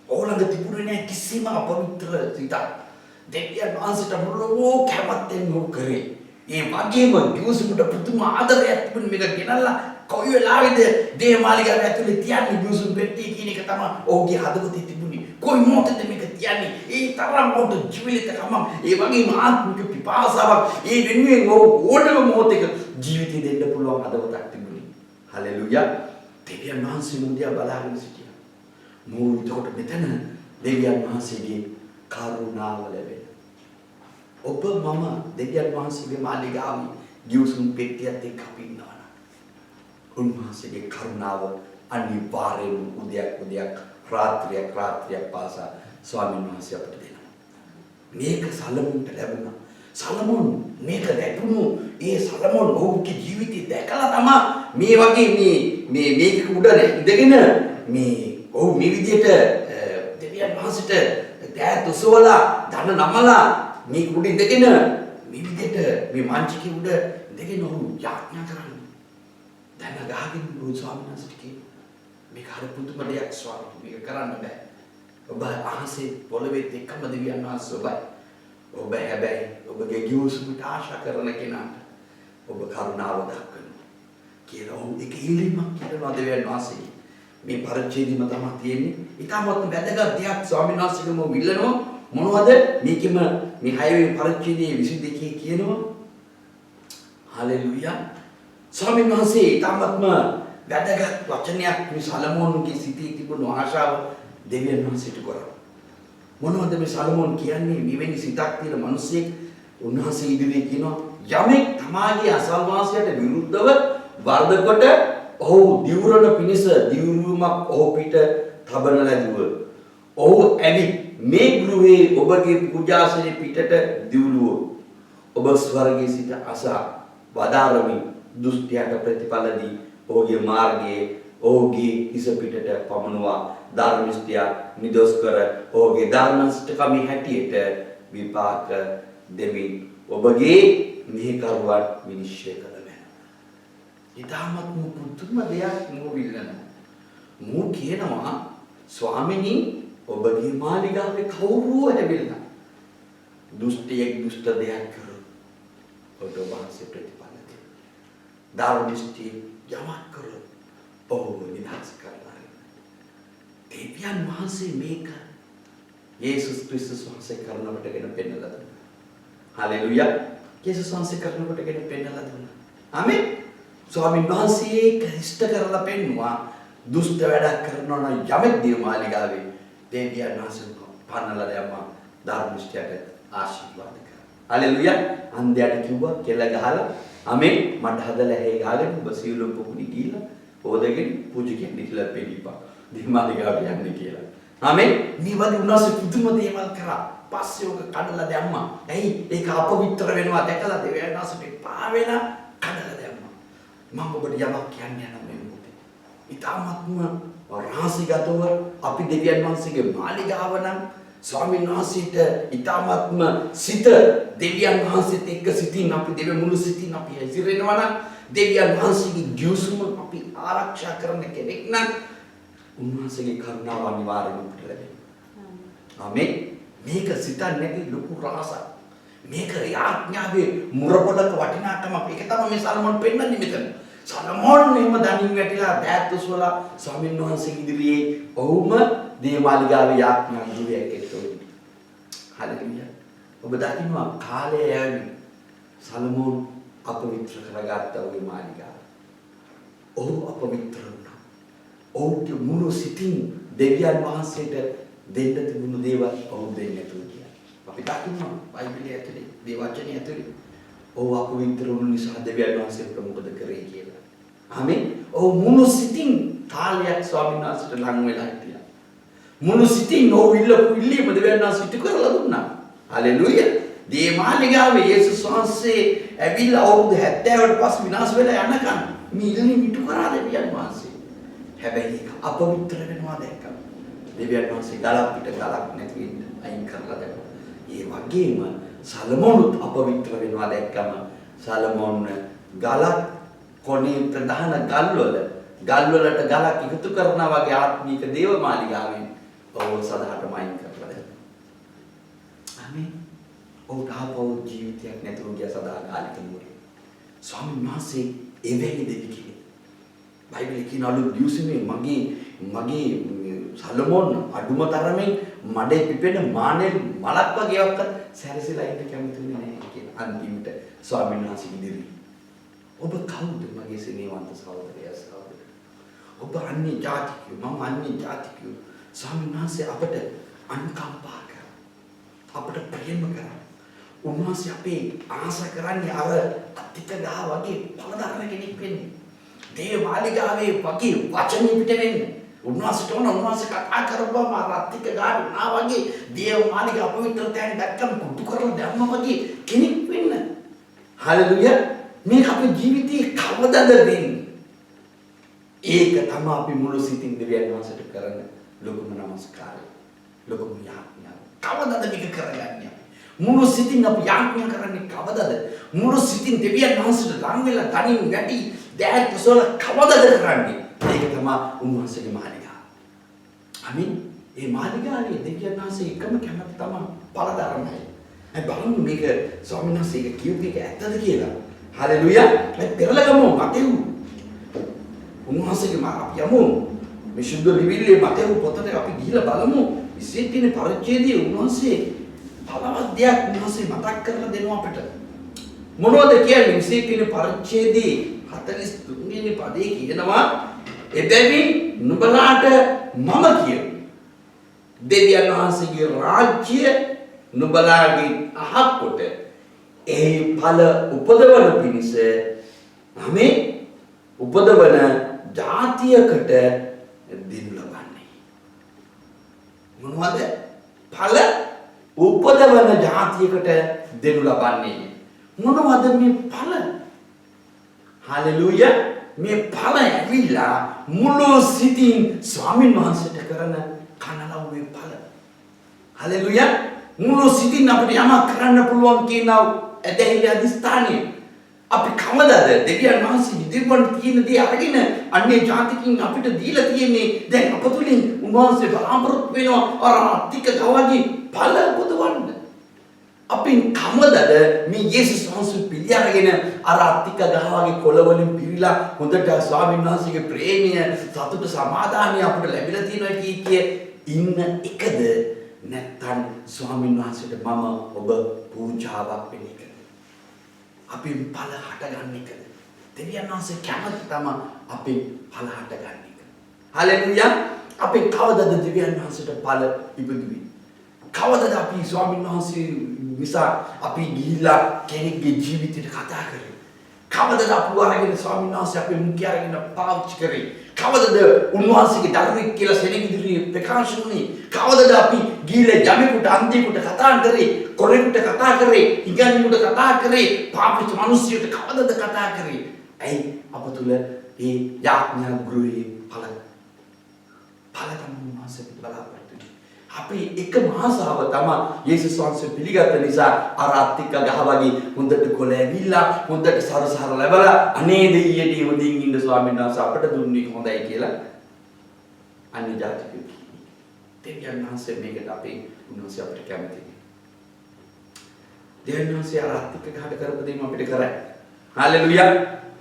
B: ඕලඟ තිබුණේ නැහැ කිසිම අපවිත්‍ර සිතක්. දෙවියන් වහන්සේට මුළු කැමැත්තෙන් මොකද කරේ? ඒ වගේම ජීවසුමට පුදුම ආදරයක් තිබුණ මේක ගෙනල්ලා කොයි වෙලාවෙද දේවාලිගාව ඇතුලේ තියන්නේ ජීවසුම පෙට්ටිය කියන එක තමයි ඔහුගේ හදවතේ තිබුණේ. කොයි මොහොතේද මේක තියන්නේ? ඒ තරම් මොහොත ජීවිතකම ඒ වගේම ආත්මික පිපාසාවක් ඒ වෙනුවෙන් ඕනම මොහොතක ජීවිතය දෙන්න පුළුවන් හදවතක් තිබුණේ. හලෙලුයා. දෙවියන් වහන්සේ මුදියා බලාගෙන සිටියා. මෝ එතකොට මෙතන දෙවියන් වහන්සේගේ කරුණාව ලැබෙන. ඔබ මම දෙවියන් වහන්සේගේ මාලිගාවේ ජීවසුම් පෙට්ටියත් එක්ක අපි ඉන්නවා. උන්වහන්සේගේ කරුණාව අනිවාර්යෙන් උදයක් රාත්‍රියක් පාසා ස්වාමීන් වහන්සේ අපට දෙනවා. මේක සලමෝන්ට ලැබුණා. සලමෝන් මේක ලැබුණු ඒ සලමෝන් ඔහුගේ ජීවිතය දැකලා තමයි මේ වගේ මේක උඩ ඉඳගෙන මේ ඔහු මේ විදිහට දෙවියන් වහන්සේට දෑත් උසවලා ධන නමලා මේ උඩ ඉඳගෙන මේ විදිහට මේ මංචකේ උඩ ඉඳගෙන ඔහු යාඥා කරන්නේ. දැන ගහගෙන බුදු ස්වාමීන් වහන්සේට කියනවා මේක හරි පුදුම දෙයක් ස්වාමී මේක කරන්න බෑ. ඔබ අහසේ පොළවේ එක්කම දෙවියන් වහන්සේ ඔබයි. ඔබ හැබැයි ඔබගේ ජීවිතයට ආශා කරන කෙනාට ඔබ කරුණාව දක්වනවා කියලා ඔහු එක ඉල්ලීමක් කරනවා දෙවියන් වහන්සේ. මේ පරිච්ඡේදෙම තමයි තියෙන්නේ. ඊටමත් වැදගත් දෙයක් ස්වාමීන් වහන්සේගම විල්ලනවා මොනවද? මේකෙම මේ 6 වෙනි පරිච්ඡේදයේ 22 කියනවා. හලෙලුයා. ස්වාමීන් වහන්සේ ඊටමත්ම වැදගත් වචනයක් මේ සලමෝන්ගේ සිතේ තිබුණු ආශාව දෙවියන් වහන්සේට කරා. මොනවද මේ සලමෝන් කියන්නේ? මෙවැනි සිතක් තියෙන මිනිසෙක් උන්වහන්සේ ඉදිරියේ කියනවා යමෙක් තමාගේ අසල්වාසයට විරුද්ධව වර්ධකොට ඔහු දිවුරන පිණිස දිවුරුමක් ඔහු පිට තබන ලැබුව. ඔහු ඇවිත් මේ ගෘහේ ඔබගේ පූජාසනයේ පිටට දිවුරුව. ඔබ ස්වර්ගයේ සිට අසා වදාරමින් දුෂ්ටයාට ප්‍රතිඵල දී ඔහුගේ මාර්ගයේ ඔහුගේ හිස පිටට පමනවා ධර්මිෂ්ඨයා නිදොස් කර ඔහුගේ ධර්මස්ථකමේ හැටියට විපාක දෙමින් ඔබගේ මිහිකරුවන් විනිශ්චය කළ වෙනවා. ඊටමත් පුදුම දෙයක් මොවිල්ලන. මෝ කියනවා ස්වාමිනී ඔබගේ මාලිගාවේ කවුරුව ඇවිල්ලා දුෂ්ටයෙක් දුෂ්ට දෙයක් කරොත් ඔබ වහන්සේ ප්‍රතිඵල දෙයි. ධර්මිෂ්ඨී යමක් කරොත් ඔහුව විනාශ කරනවා. දෙවියන් වහන්සේ මේක යේසුස් ක්‍රිස්තුස් වහන්සේ කරනකොටගෙන පෙන්නලා දුන්නා. හලෙලුයා. යේසුස් වහන්සේ කරනකොටගෙන පෙන්නලා දුන්නා. ආමෙන්. ස්වාමීන් වහන්සේ ක්‍රිස්ත කරලා පෙන්නවා දුෂ්ට වැඩක් කරනවා නම් යමෙක් දියමාලිගාවේ දෙවියන් වහන්සේ පන්නලා දැම්මා ධර්මිෂ්ඨයට ආශිර්වාද කරා. හලෙලුයා. අන්ධයාට කිව්වා කෙල ගහලා ආමෙන් මඩ හදලා හේ ගාගෙන ඔබ සියලුම පොකුණි ගිහිල්ලා හොදගෙන පූජකෙන් නිකලා පෙන්නපා. දිමාලිගාවට යන්නේ කියලා. ආමෙන්. මේ වගේ උන්වහන්සේ පුදුම දේවල් කරා. පස්සේ ඔක කඩලා දැම්මා. ඇයි? ඒක අපවිත්‍ර වෙනවා දැකලා දෙවියන් වහන්සේට පා වෙලා කඩලා දැම්මා. මම ඔබට යමක් කියන්න යනවා මේ මොහොතේ. ඊටාත්ම රහසිගතව අපි දෙවියන් වහන්සේගේ මාලිගාව නම් ස්වාමීන් වහන්සේට ඊටාත්ම සිත දෙවියන් වහන්සේත් එක්ක සිටින් අපි දෙවියන් මුළු සිටින් අපි හැසිරෙනවා නම් දෙවියන් වහන්සේගේ ජීවසුම අපි ආරක්ෂා කරන කෙනෙක් නම් උන්වහන්සේගේ කරුණාව අනිවාර්යයෙන්ම අපිට ලැබෙනවා. ආමේන්. මේක සිතන්නේ නැති ලොකු රහසක්. මේක යාඥාවේ මුරපොළක වටිනාකමක්. ඒක තමයි මේ සල්මන් පෙන්වන්නේ මෙතන. සලමෝන් මෙහෙම දණින් වැටිලා දෑත් උස්වලා ස්වාමීන් වහන්සේ ඉදිරියේ ඔහුම දේවාලිගාවේ යාඥා දුවයක් එක්කෝයි. හලෙලුයා. ඔබ දකින්නවා කාලය යන්නේ සලමෝන් අපවිත්‍ර කරගත්තා ඔහුගේ මාලිගාව. ඔහු අපවිත්‍ර වුණා. ඔහුට මුළු සිතින් දෙවියන් වහන්සේට දෙන්න තිබුණු දේවල් ඔහු දෙන්නේ නැතුව කියලා. අපි දකින්නවා බයිබලයේ ඇතුලේ, දේවචනයේ ඇතුලේ ඔහු අපවිත්‍ර වුණු නිසා දෙවියන් වහන්සේට මොකද කරේ කියලා. ආමෙන්. ඔහු මුළු සිතින් කාලයක් ස්වාමීන් වහන්සේට ලං වෙලා හිටියා. මුළු සිතින් ඔහු ඉල්ලපු ඉල්ලීම දෙවියන් වහන්සේ ඉටු කරලා දුන්නා. හලෙලුයා. දේමාලිගාවේ යේසුස් වහන්සේ ඇවිල්ලා අවුරුදු 70කට පස්සේ විනාශ වෙලා යනකම් මේ ඉල්ලීම ඉටු කරා දෙවියන් වහන්සේ. හැබැයි ඒක අපවිත්‍ර වෙනවා දැක්කම දෙවියන් වහන්සේ ගලක් පිට ගලක් නැති වෙන්න අයින් කරලා දැම්මා. ඒ වගේම සලමෝනුත් අපවිත්‍ර වෙනවා දැක්කම සලමෝන් ගලක් කොනේ ප්‍රධාන ගල්වලට ගලක් එකතු කරනවා වගේ ආත්මික දේවමාලිගාවෙන් ඔව් සදාටම අයින් කරලා දැම්මා. ආමේන්. ඔහුට ආපහු ජීවිතයක් නැතුව ගිය සදාකාලික නුවරේ. ස්වාමීන් වහන්සේ එවැනි දෙවි කෙනෙක්. බයිබලයේ කියනලු දියුසිනේ මගේ සලමෝන් අඩුම තරමින් මඩේ පිපෙන මානෙල් මලක් වගේ එකක් සැරසිලා ඉන්න කැමතිුනේ නැහැ කියලා. අන්තිමට ස්වාමීන් වහන්සේ ඉදිරියේ ඔබ කවුද මගේ සෙනෙහවන්ත සහෝදරයා සහෝදරය? ඔබ අන්‍ය ජාතිකයෝ මම අන්‍ය ජාතිකයෝ. ස්වාමීන් වහන්සේ අපට අනුකම්පා කරා. අපට ප්‍රේම කරා. උන්වහන්සේ අපේ ආශා කරන්නේ අර අත්තික ගහ වගේ පළදාන කෙනෙක් වෙන්නේ. දේවාලිගාවේ වගේ වචන පිට වෙන්නේ. උන්වහන්සේට උන්වහන්සේ කතා කරපුවම අර අත්තික ගහට නා වගේ දේවාලිගා අපවිත්‍රතයන් දැක්කම කුටු කරලා දැම්මා වගේ කෙනෙක් වෙන්න. හලෙලුයා. මේක අපේ ජීවිතේ කවදාද වෙන්නේ? ඒක තමයි අපි මුළු සිතින් දෙවියන් වහන්සේට කරන ලොකුම නමස්කාරය. ලොකුම යාඥාව. කවදාද මේක කරගන්නේ? මුළු සිතින් අපි යාඥා කරන්නේ කවදාද? මුළු සිතින් දෙවියන් වහන්සේට ලං වෙලා තනින් ගැටි දැත් සොල කවදාද කරන්නේ? ඒක තමයි උන්වහන්සේගේ මාලිගාව. ආමීන්. මේ මාලිගාවේ දෙවියන් වහන්සේ එකම කැමැත්ත තමයි පළදරණයි. ඒ බලමු මේක ස්වාමීන් වහන්සේ කියපු එක ඇත්තද කියලා. හලෙලුයා. මේ පෙරලගමු මතෙව්. උන්වහන්සේගේ අපි යමු. මේ සුද්ධ ලිවිල්ලේ මතෙව් පොතට අපි ගිහිල්ලා බලමු. ඉස්සෙල්තිනේ පරිච්ඡේදයේ උන්වහන්සේ බලවත් දෙයක් උන්වහන්සේ මතක් කරලා දෙනවා අපිට. මොනවද කියන්නේ? ඉස්සෙල්තිනේ පරිච්ඡේදයේ 43 වෙනි පදේ කියනවා එබැවින් නුඹලාට මම කියමි. දෙවියන් වහන්සේගේ රාජ්‍ය නුඹලාගේ අහක් කොට ඒ ඵල උපදවන පිණිස මේ උපදවන ජාතියකට දෙනු ලබන්නේ. මොනවද? ඵල උපදවන ජාතියකට දෙනු ලබන්නේ. මොනවද මේ ඵල? හලෙලුයා. මේ ඵල ඇවිල්ලා මුළු සිතින් ස්වාමීන් වහන්සේට කරන කනලව්වේ ඵල. හලෙලුයා. මුළු සිතින් අපිට යමක් කරන්න පුළුවන් කියනවා ඇදහිලි අධිස්ථානිය. අපි කවදාද දෙවියන් වහන්සේ ඉදිරියට තියෙන දේ අරගෙන අන්‍ය ජාතිකින් අපිට දීලා තියෙන්නේ දැන් අප තුලින් උන්වහන්සේ බලාපොරොත්තු වෙනවා අර අත්තික ගවගේ ඵල පුදවන්න. අපි කවදාද මේ යේසුස් වහන්සේ පිළිඅරගෙන අර අත්තික ගහවගේ කොළ වලින් පිරීලා හොඳට ස්වාමීන් වහන්සේගේ ප්‍රේමය සතුට සමාදානිය අපිට ලැබිලා තියෙනවා කිය ඉන්න එකද නැත්නම් ස්වාමීන් වහන්සේට මම ඔබ පූජාවක් වෙන එකද? අපි ඵල හටගන්න එකද? දෙවියන් වහන්සේ කැමති තමයි අපි ඵල හටගන්න එක. හලෙලුයා. අපි කවදාද දෙවියන් වහන්සේට ඵල ඉබදුවේ? කවදාද අපි ස්වාමීන් වහන්සේ නිසා අපි ගිහිලා කෙනෙක්ගේ ජීවිතයට කතා කරේ? කවදද අපු අරගෙන ස්වාමීන් වහන්සේ අපේ මුඛය අරගෙන පාවිච්චි කරේ? කවදද උන්වහන්සේගේ දරුවෙක් කියලා සෙනෙක ඉදිරියේ ප්‍රකාශ වුණේ? කවදද අපි ගිහිල්ලා යමෙකුට අන්ධයෙකුට කතා කරේ? කොරෙකුට කතා කරේ? ඉගැන්වුට කතා කරේ? පාපිච්ච මිනිසියට කවදද කතා කරේ? ඇයි අප තුල මේ යාඥා ගෘහයේ ඵල තමයි මාසෙ බලාපොරොත්තු අපි එකම ආසාව තමයි යේසුස් වහන්සේ පිළිගත්ත නිසා අර අත්තික ගහ වගේ හොඳට කොළ ඇවිල්ලා හොඳට සරසහර ලැබලා අනේ දෙයියටි හොඳින් ඉන්න ස්වාමීන් වහන්සේ අපට දුන්නේ හොඳයි කියලා අන්‍ය ජාතිකයෝ දෙවියන් වහන්සේ මේකට අපේ උන්වහන්සේ අපිට කැමතියි. දෙවියන් වහන්සේ අර අත්තික ගහට කරපු දෙයක් අපිට කරයි. හalleluya.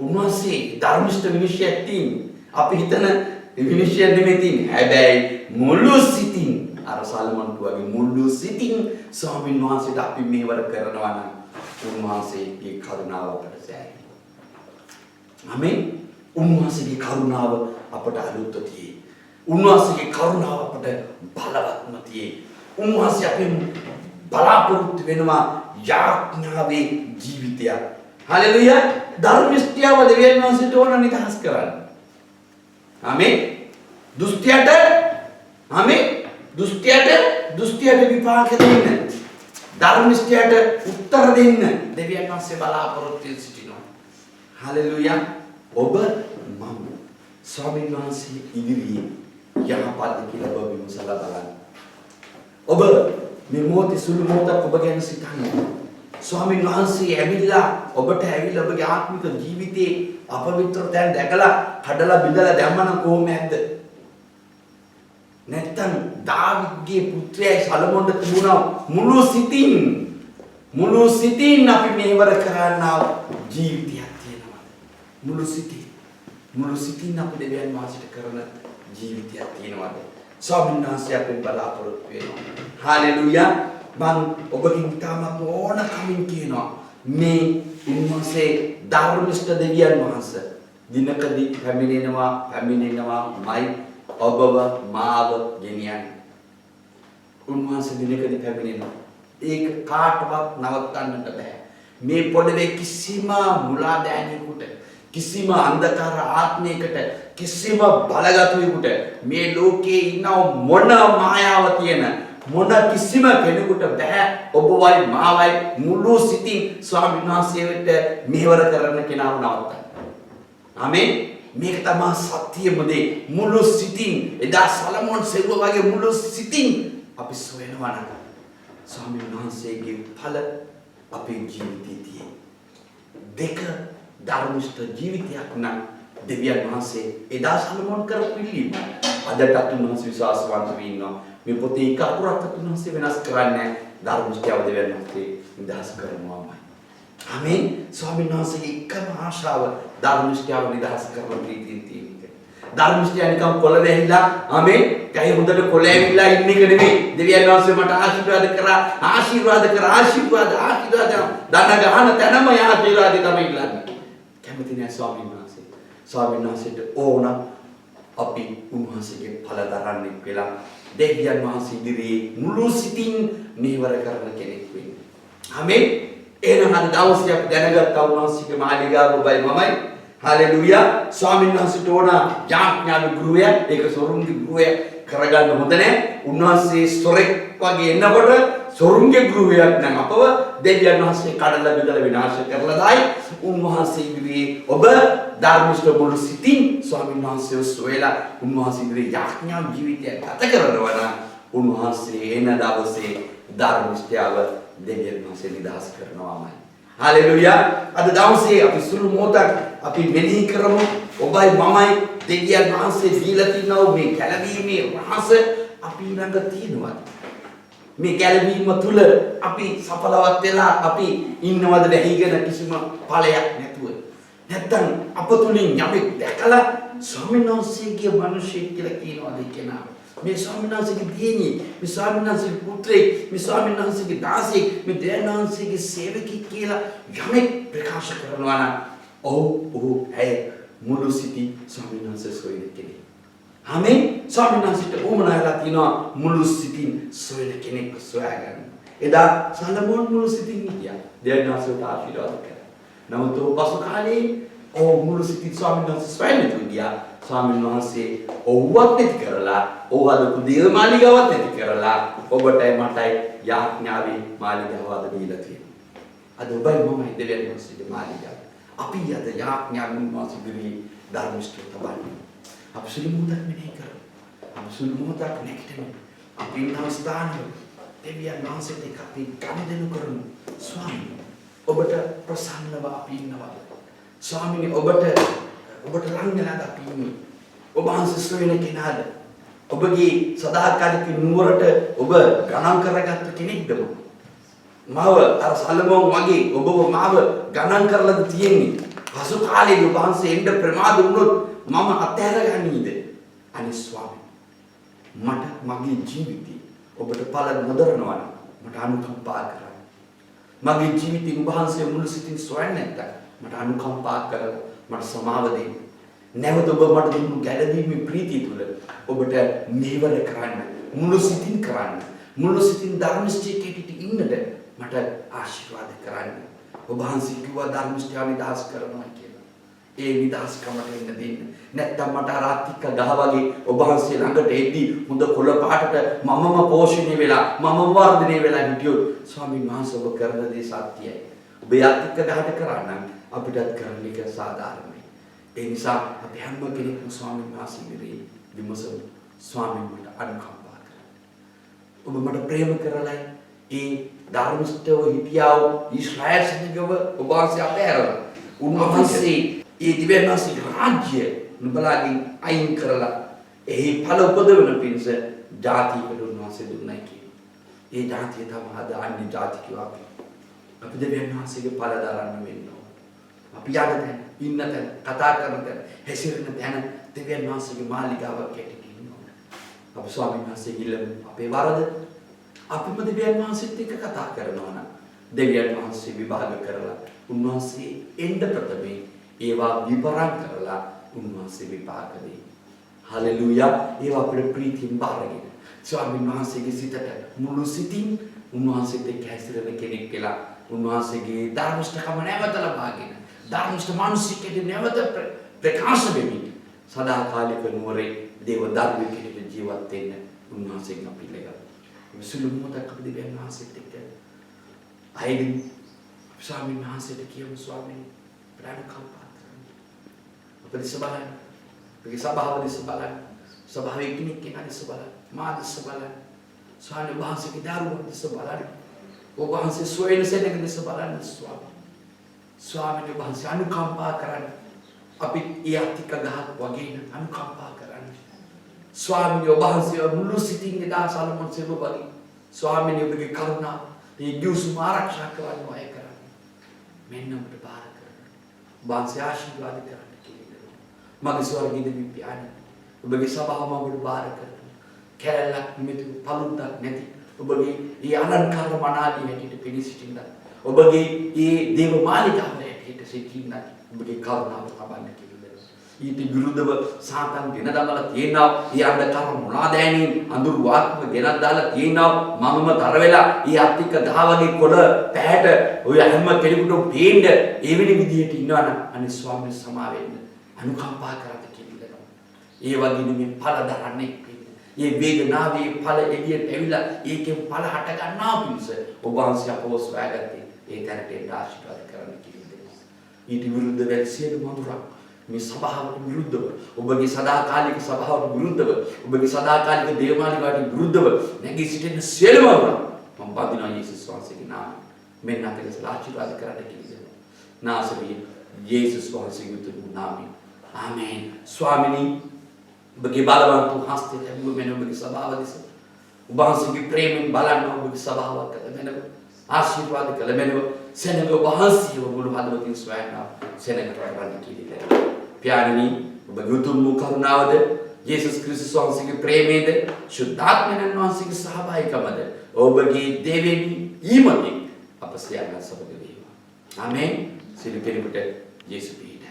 B: උන්වහන්සේ ධර්මිෂ්ඨ විනිශ්චයක් තියෙන. අපි හිතන විනිශ්චය නෙමෙයි තියෙන්නේ. හැබැයි මුළු සිතින් අර සල්මන්ට වගේ මුළු සිතින් ස්වාමීන් වහන්සේට අපි මේවර කරනවා නම් උන්වහන්සේගේ කරුණාව අපට සෑහේ. ආමෙන්. උන්වහන්සේගේ කරුණාව අපට අලුත්තියි. උන්වහන්සේගේ කරුණාව අපට බලවත්ම තියේ. උන්වහන්සේ අපෙන් බලාපොරොත්තු වෙනවා යාඥාවේ ජීවිතයක්. හalleluya. ධර්මිෂ්ඨයව දෙවියන් වහන්සේට ඕන නිදහස් කරන්න. ආමෙන්. දුෂ්ටයට ආමෙන්. දුෂ්ටයට විපාක දෙන්න. ධර්මිෂ්ඨයට උත්තර දෙන්න දෙවියන් වහන්සේ බලාපොරොත්තු සිටිනවා. හalleluya. ඔබ මම ස්වාමීන් වහන්සේ ඉදිරියේ යහපත් කියලා ඔබ විමසලා බලන්න. ඔබ මේ මොහොතේ සුළු මොහොතක් ඔබ ගැන සිතන්න. ස්වාමීන් වහන්සේ ඇවිල්ලා ඔබට ඇවිල්ලා ඔබගේ ආත්මික ජීවිතේ අපවිත්‍ර තැන් දැකලා කඩලා බිඳලා දැම්මනම් කොහොමද? නැත්තම් දාවිද්ගේ පුත්‍රයයි සලමොන්ට තිබුණා මුළු සිතින් අපි මෙහෙවර කරන්නා ජීවිතයක් තියෙනවා. මුළු සිතින් අපි දෙවියන් වහන්සේට කරන ජීවිතයක් තියෙනවා. ස්වාමීන් වහන්සේ අපෙන් බලාපොරොත්තු වෙනවා. හalleluya. මම ඔබකින් තාමත් ඕන කමින් කියනවා මේ උන්වහන්සේ ධර්මිෂ්ඨ දෙවියන් වහන්සේ දිනකදී පැමිණෙනවාමයි ඔබව මාව ගෙනියන්නේ. උන්වහන්සේ දිනකදී පැමිණෙනවා. ඒක කාටවත් නවත්තන්නට බෑ. මේ පොළවේ කිසිම මුලාදෑනියෙකුට කිසිම අන්ධකාර ආත්මයකට කිසිම බලගතුෙකුට මේ ලෝකේ ඉන්න මොන මායාව තියෙන මොන කිසිම කෙනෙකුට බෑ ඔබවයි මාවයි මුළු සිතින් ස්වාමීන් වහන්සේට මෙහෙවර කරන්න කෙනාව නවත්තන්න. ආමෙන්. මේක තමයි සත්‍යම දේ. මුළු සිතින් එදා සලමෝන් සෙව්වා වගේ මුළු සිතින් අපි සොයනවා නම් ස්වාමීන් වහන්සේගේ ඵල අපේ ජීවිතයේ දෙක ධර්මිෂ්ඨ ජීවිතයක් නම් දෙවියන් වහන්සේ එදා සලමෝන් කරපු පිළිම අදටත් උන්වහන්සේ විශ්වාසවන්ත වෙ ඉන්නවා. මේ පොතේ එක අකුරක් උන්වහන්සේ වෙනස් කරන්නේ ධර්මිෂ්ඨයව දෙවියන් වහන්සේ නිදහස් කරනවාමයි. ආමෙන්. ස්වාමීන් වහන්සේගේ එකම ආශාව ධර්මිෂ්ඨයව නිදහස් කරන ප්‍රීතියෙන් තියෙන එක. ධර්මිෂ්ඨය නිකම් කොළ වැහිලා ආමෙන්. කයි හොඳට කොළ ඇවිල්ලා ඉන්න එක නෙමෙයි. දෙවියන් වහන්සේ මට ආශිර්වාද කරා දන ගහන තැනම ආශිර්වාදේ තමයි ඉල්ලන්නේ. කැමති නෑ ස්වාමීන් වහන්සේ. ස්වාමීන් වහන්සේට ඕන අපි උන්වහන්සේගේ ඵල දරන්නේ කියලා දෙවියන් වහන්සේ ඉදිරියේ මුළු සිතින් මෙහෙවර කරන කෙනෙක් වෙන්න. ආමෙන්. එහෙනම් අද දවසේ අපි දැනගත්තා උන්වහන්සේගේ මාලිගාව ඔබයි මමයි. හalleluya. ස්වාමීන් වහන්සේට ඕන යාඥාවේ ගෘහය, ඒක සොරුන්ගේ ගෘහය කරගන්න හොඳ නැහැ. උන්වහන්සේ සොරෙක් වගේ එනකොට සොරුන්ගේ ගෘහයක් නම් අපව දෙවියන් වහන්සේ කඩලා බෙදලා විනාශ කරලා දායි. උන්වහන්සේ ඉදිරියේ ඔබ ධර්මිෂ්ඨ මුළු සිතින් ස්වාමීන් වහන්සේව සොයලා උන්වහන්සේ ඉදිරියේ යාඥා ජීවිතයක් ගත කරනවා නම් උන්වහන්සේ එන දවසේ ධර්මිෂ්ඨයව දෙවියන් වහන්සේ නිදහස් කරනවාමයි. හalleluya. අද දවසේ අපි සුළු මොහොතක් අපි මෙනෙහි කරමු. ඔබයි මමයි දෙවියන් වහන්සේ දීලා තිනව මේ කැලවීමේ රහස අපි ළඟ තියෙනවා. මේ කැලවීම තුල අපි සඵලවත් වෙලා අපි ඉන්නවද නැහිගෙන කිසිම ඵලයක් නැතුව. නැත්තම් අප තුලින් යමෙක් දැකලා ස්වාමීන් වහන්සේගේ මිනිසෙක් කියලා කියනවාද කියනවා. මේ ස්වාමීන් වහන්සේගේ දියණිය, මේ ස්වාමීන් වහන්සේගේ පුත්‍රයෙක්, මේ ස්වාමීන් වහන්සේගේ දාසයෙක්, මේ දෙවියන් වහන්සේගේ සේවකෙක් කියලා යමෙක් ප්‍රකාශ කරනවා නම් ඔව් ඇය මුළු සිටි ස්වාමීන් වහන්සේ සොයන කෙනෙක්. ආමෙන්. ස්වාමීන් වහන්සේට උමනාලා තිනවා මුළු සිටින් සොයන කෙනෙක් සොයාගන්න. එදා සලමෝන් මුළු සිටින් හිටියා. දෙවියන් වහන්සේට ආශිර්වාද කළා. නමුත් ඔහු පසු කාලේ ඔහු මුළු සිතින් ස්වාමීන් වහන්සේ සොයන්නට ගියා. ස්වාමීන් වහන්සේ ඔව්වත් නැති කරලා, ඔහු හදපු දේව මාලිගාවත් නැති කරලා ඔබටයි මටයි යාඥාවේ මාලිගාව අද දීලා තියෙනවා. අද ඔබයි මමයි දෙවියන් වහන්සේගේ මාලිගාව. අපි අද යාඥාවෙන් වාසිගිරි ධර්මිෂ්ඨ තබන්නේ. අපි සුළු මොහොතක් මෙනෙහි කරමු. අපි සුළු මොහොතක් නැගිටිමු. අපි ඉන්න ස්ථානවල දෙවියන් වහන්සේට අපි ගනුදෙනු කරමු. ස්වාමී ඔබට ප්‍රසන්නව අපි ඉන්නවා. ස්වාමීනි ඔබට ලං වෙලාද අපි ඉන්නේ. ඔබ වහන්සේ ශ්‍රේණ කෙනාද? ඔබගේ සදාකාලික නුවරට ඔබ ගණන් කරගත්ත කෙනෙක්ද? මාව අර සලමෝන් වගේ ඔබව මාව ගණන් කරලාද තියෙන්නේ? පසු කාලේදී ඔබ වහන්සේ එන්න ප්‍රමාද වුණොත් මම අත්හැරගන්නීද? අනේ ස්වාමී මට මගේ ජීවිතේ ඔබට පළ නොදරනවා නම් මට අනුකම්පා කරන්න. මගේ ජීවිතේ ඔබ වහන්සේ මුළු සිතින් සොයන්නේ නැත්නම් මට අනුකම්පා කරලා මට සමාව දෙන්න. නැවත ඔබ මට දුන්නු ගැළදීමේ ප්‍රීතිය තුළ ඔබට නේවර කරන්න, මුළු සිතින් කරන්න, මුළු සිතින් ධර්මශ්‍රේෂ්ඨයට ඉන්නට මට ආශිර්වාද කරන්න. ඔබ වහන්සේ කිව්වා ධර්මශ්‍රේෂ්ඨය නිදහස් කරනවා කියලා. ඒ නිදහස්කමට එන්න දෙන්න. නැත්තම් මට ආර්ථික ගහ වගේ ඔබ වහන්සේ ළඟට එද්දී හොඳ කොළ පාටට මමම පෝෂණය වෙලා, මමම වර්ධනය වෙලා හිටියොත් ස්වාමීන් වහන්සේ ඔබ කරන දේ සත්‍යයි. ඔබ ආර්ථික ගහට කරන්න අපිටත් කරන්න එක සාධාරණයි. ඒ නිසා අපි හැම කෙනෙක්ම ස්වාමීන් වහන්සේ ඉදිරියේ විමසමු. ස්වාමීන් මට අනුකම්පා කරන්න. ඔබ මට ප්‍රේම කරලයි ඒ ධර්මස්තව හිටියාව ඊශ්‍රායල් සෙනගව ඔබ වහන්සේ අපහැරලා. උන්වහන්සේ ඒ දිව්‍යනාසී රාජ්‍ය නුඹලාගෙන් අයින් කරලා එහි ඵල උපදවන පිණිස ජාතියකට උන්වහන්සේ දුන්නයි කියන්නේ. ඒ ජාතිය තමයි අද අන්‍ය ජාතිකයෝ අපි. අපි දෙවියන් වහන්සේගේ ඵල දරන්න වෙන්න ඕන. අපි යන තැන, ඉන්න තැන, කතා කරන තැන, හැසිරෙන තැන දෙවියන් වහන්සේගේ මාලිගාවක් ඇටිට ඉන්න ඕන. අපි ස්වාමීන් වහන්සේ ඉල්ලමු අපේ වරද අපිම දෙවියන් වහන්සේත් එක්ක කතා කරනවා නම් දෙවියන් වහන්සේ විභාග කරලා උන්වහන්සේ එන්න ප්‍රථමයෙන් ඒවා විපරම් කරලා උන්වහන්සේ විපාක දෙයි. හලෙලූයා. ඒවා අපේ ප්‍රීතියෙන් බාරගෙන ස්වාමීන් වහන්සේගේ සිතට මුළු සිතින් උන්වහන්සේත් එක්ක හැසිරෙන කෙනෙක් කියලා උන්වහන්සේගේ ධර්මශ්‍රේෂ්ඨකම නැවත ලබාගෙන ධර්මශ්‍රේෂ්ඨ මානසිකයේ නැවත ප්‍රකාශ වෙමින් සදාකාලික නුවරේ දේව ධර්මිකයට ජීවත් වෙන්න උන්වහන්සේගෙන් අපි ඉල්ලගමු. විසුළු මොහොතක් අපි දෙවියන් වහන්සේත් එක්ක අයින් ස්වාමීන් වහන්සේට කියමු ස්වාමීන් ප්‍රාණකම්පා කරන්න. අපේ දිස බලන්න. අපේ සභාව දිස බලන්න. සභාවේ කෙනෙක් කෙනා දිස බලන්න. මා දිස බලන්න. ස්වාමීන් වහන්සේගේ දරුවෝ දිස බලන්න. ඔබ වහන්සේ සොයන සෙනඟ දිස බලන්න ස්වාමී. ස්වාමීන් වහන්සේ අනුකම්පා කරන්න. අපි ඒ අතික ගහක් වගේ අනුකම්පා කරන්න. ස්වාමීන් වහන්සේ මුළු සිතින් එදා සලමන් සෙවබලි. ස්වාමීන් ඔබගේ කරුණාව මේ යුසුම ආරක්ෂා කරන්න වය කරන්න. මෙන්න ඔබට බාර කරන්න. වහන්සේ ආශිර්වාද කරන්න කියලා. මගේ ස්වර්ගීය දෙවි පියාණන් ඔබගේ සභාව මඟට බාර කරන්න. කැලලක් මෙතු පළුද්දක් නැති ඔබගේ මේ අනන්කාර මනාදී හැටියට පිළිසිටින්න. ඔබගේ මේ දේව මාලිගාව හැටියට සිටින්න. ඔබගේ කරුණාව ලබන්න කියලා. ඊට විරුද්ධව සාතන් ගෙන දාලා තියෙනවා. ඒ අන්ධකාර මොනවාදෑනින් අඳුරු වාක්ම ගෙනත් දාලා තියෙනවා. මමම තර වෙලා ඒ අත්තික දහවගේ කොළ පැහැට ඔය හැම කෙනෙකුටම පේන්න ඒ වෙලෙ විදියට ඉන්නවනම් අනේ ස්වාමීන් සමා වෙන්න අනුකම්පා කරන්න කියලා. ඒ වගේ නෙමෙයි ඵල දරන්නේ. මේ වේදනාවේ ඵල එළියට ඇවිල්ලා ඒකෙන් ඵල හට ගන්නවා පිණිස ඔබ වහන්සේ අපව සොයාගත්තේ. ඒ තැනට එන්න ආශිර්වාද කරන්න කියලා. ඊට විරුද්ධ වැසියදු මනුරක් මේ සභාවට විරුද්ධව ඔබගේ සදාකාලික සභාවට විරුද්ධව ඔබගේ සදාකාලික දේවාලයට විරුද්ධව නැගී සිටින සියලුම මම බඳිනවා යේසුස් වහන්සේගේ නාමයෙන් මෙන්න අපේ ආශිර්වාද කරන්න කියලා. නාසරිය යේසුස් වහන්සේගේ උතුම් නාමයෙන් ආමේන්. ස්වාමිනී ඔබගේ බලවන්ත හස්තයට මෙන්න ඔබගේ සභාව දෙස ඔබ වහන්සේගේ ප්‍රේමයෙන් බලන්න ඔබගේ සභාවක් මෙන්න ආශිර්වාද කළ මෙන්න සෙනඟ ඔබ වහන්සේව මුළු හදවතින් සොයනවා සෙනඟට වඩන්න කියලා. प्यारनी बगुतुम करुणावद येसुस क्रिस्टुस वंशिके प्रेमेद शुद्धात्मन वंशिके सहभागिकमद ओबगे देवेनी ईमति अपस्याना सबगे देवा आमेन सिलुकेनिपटे येसु पीठ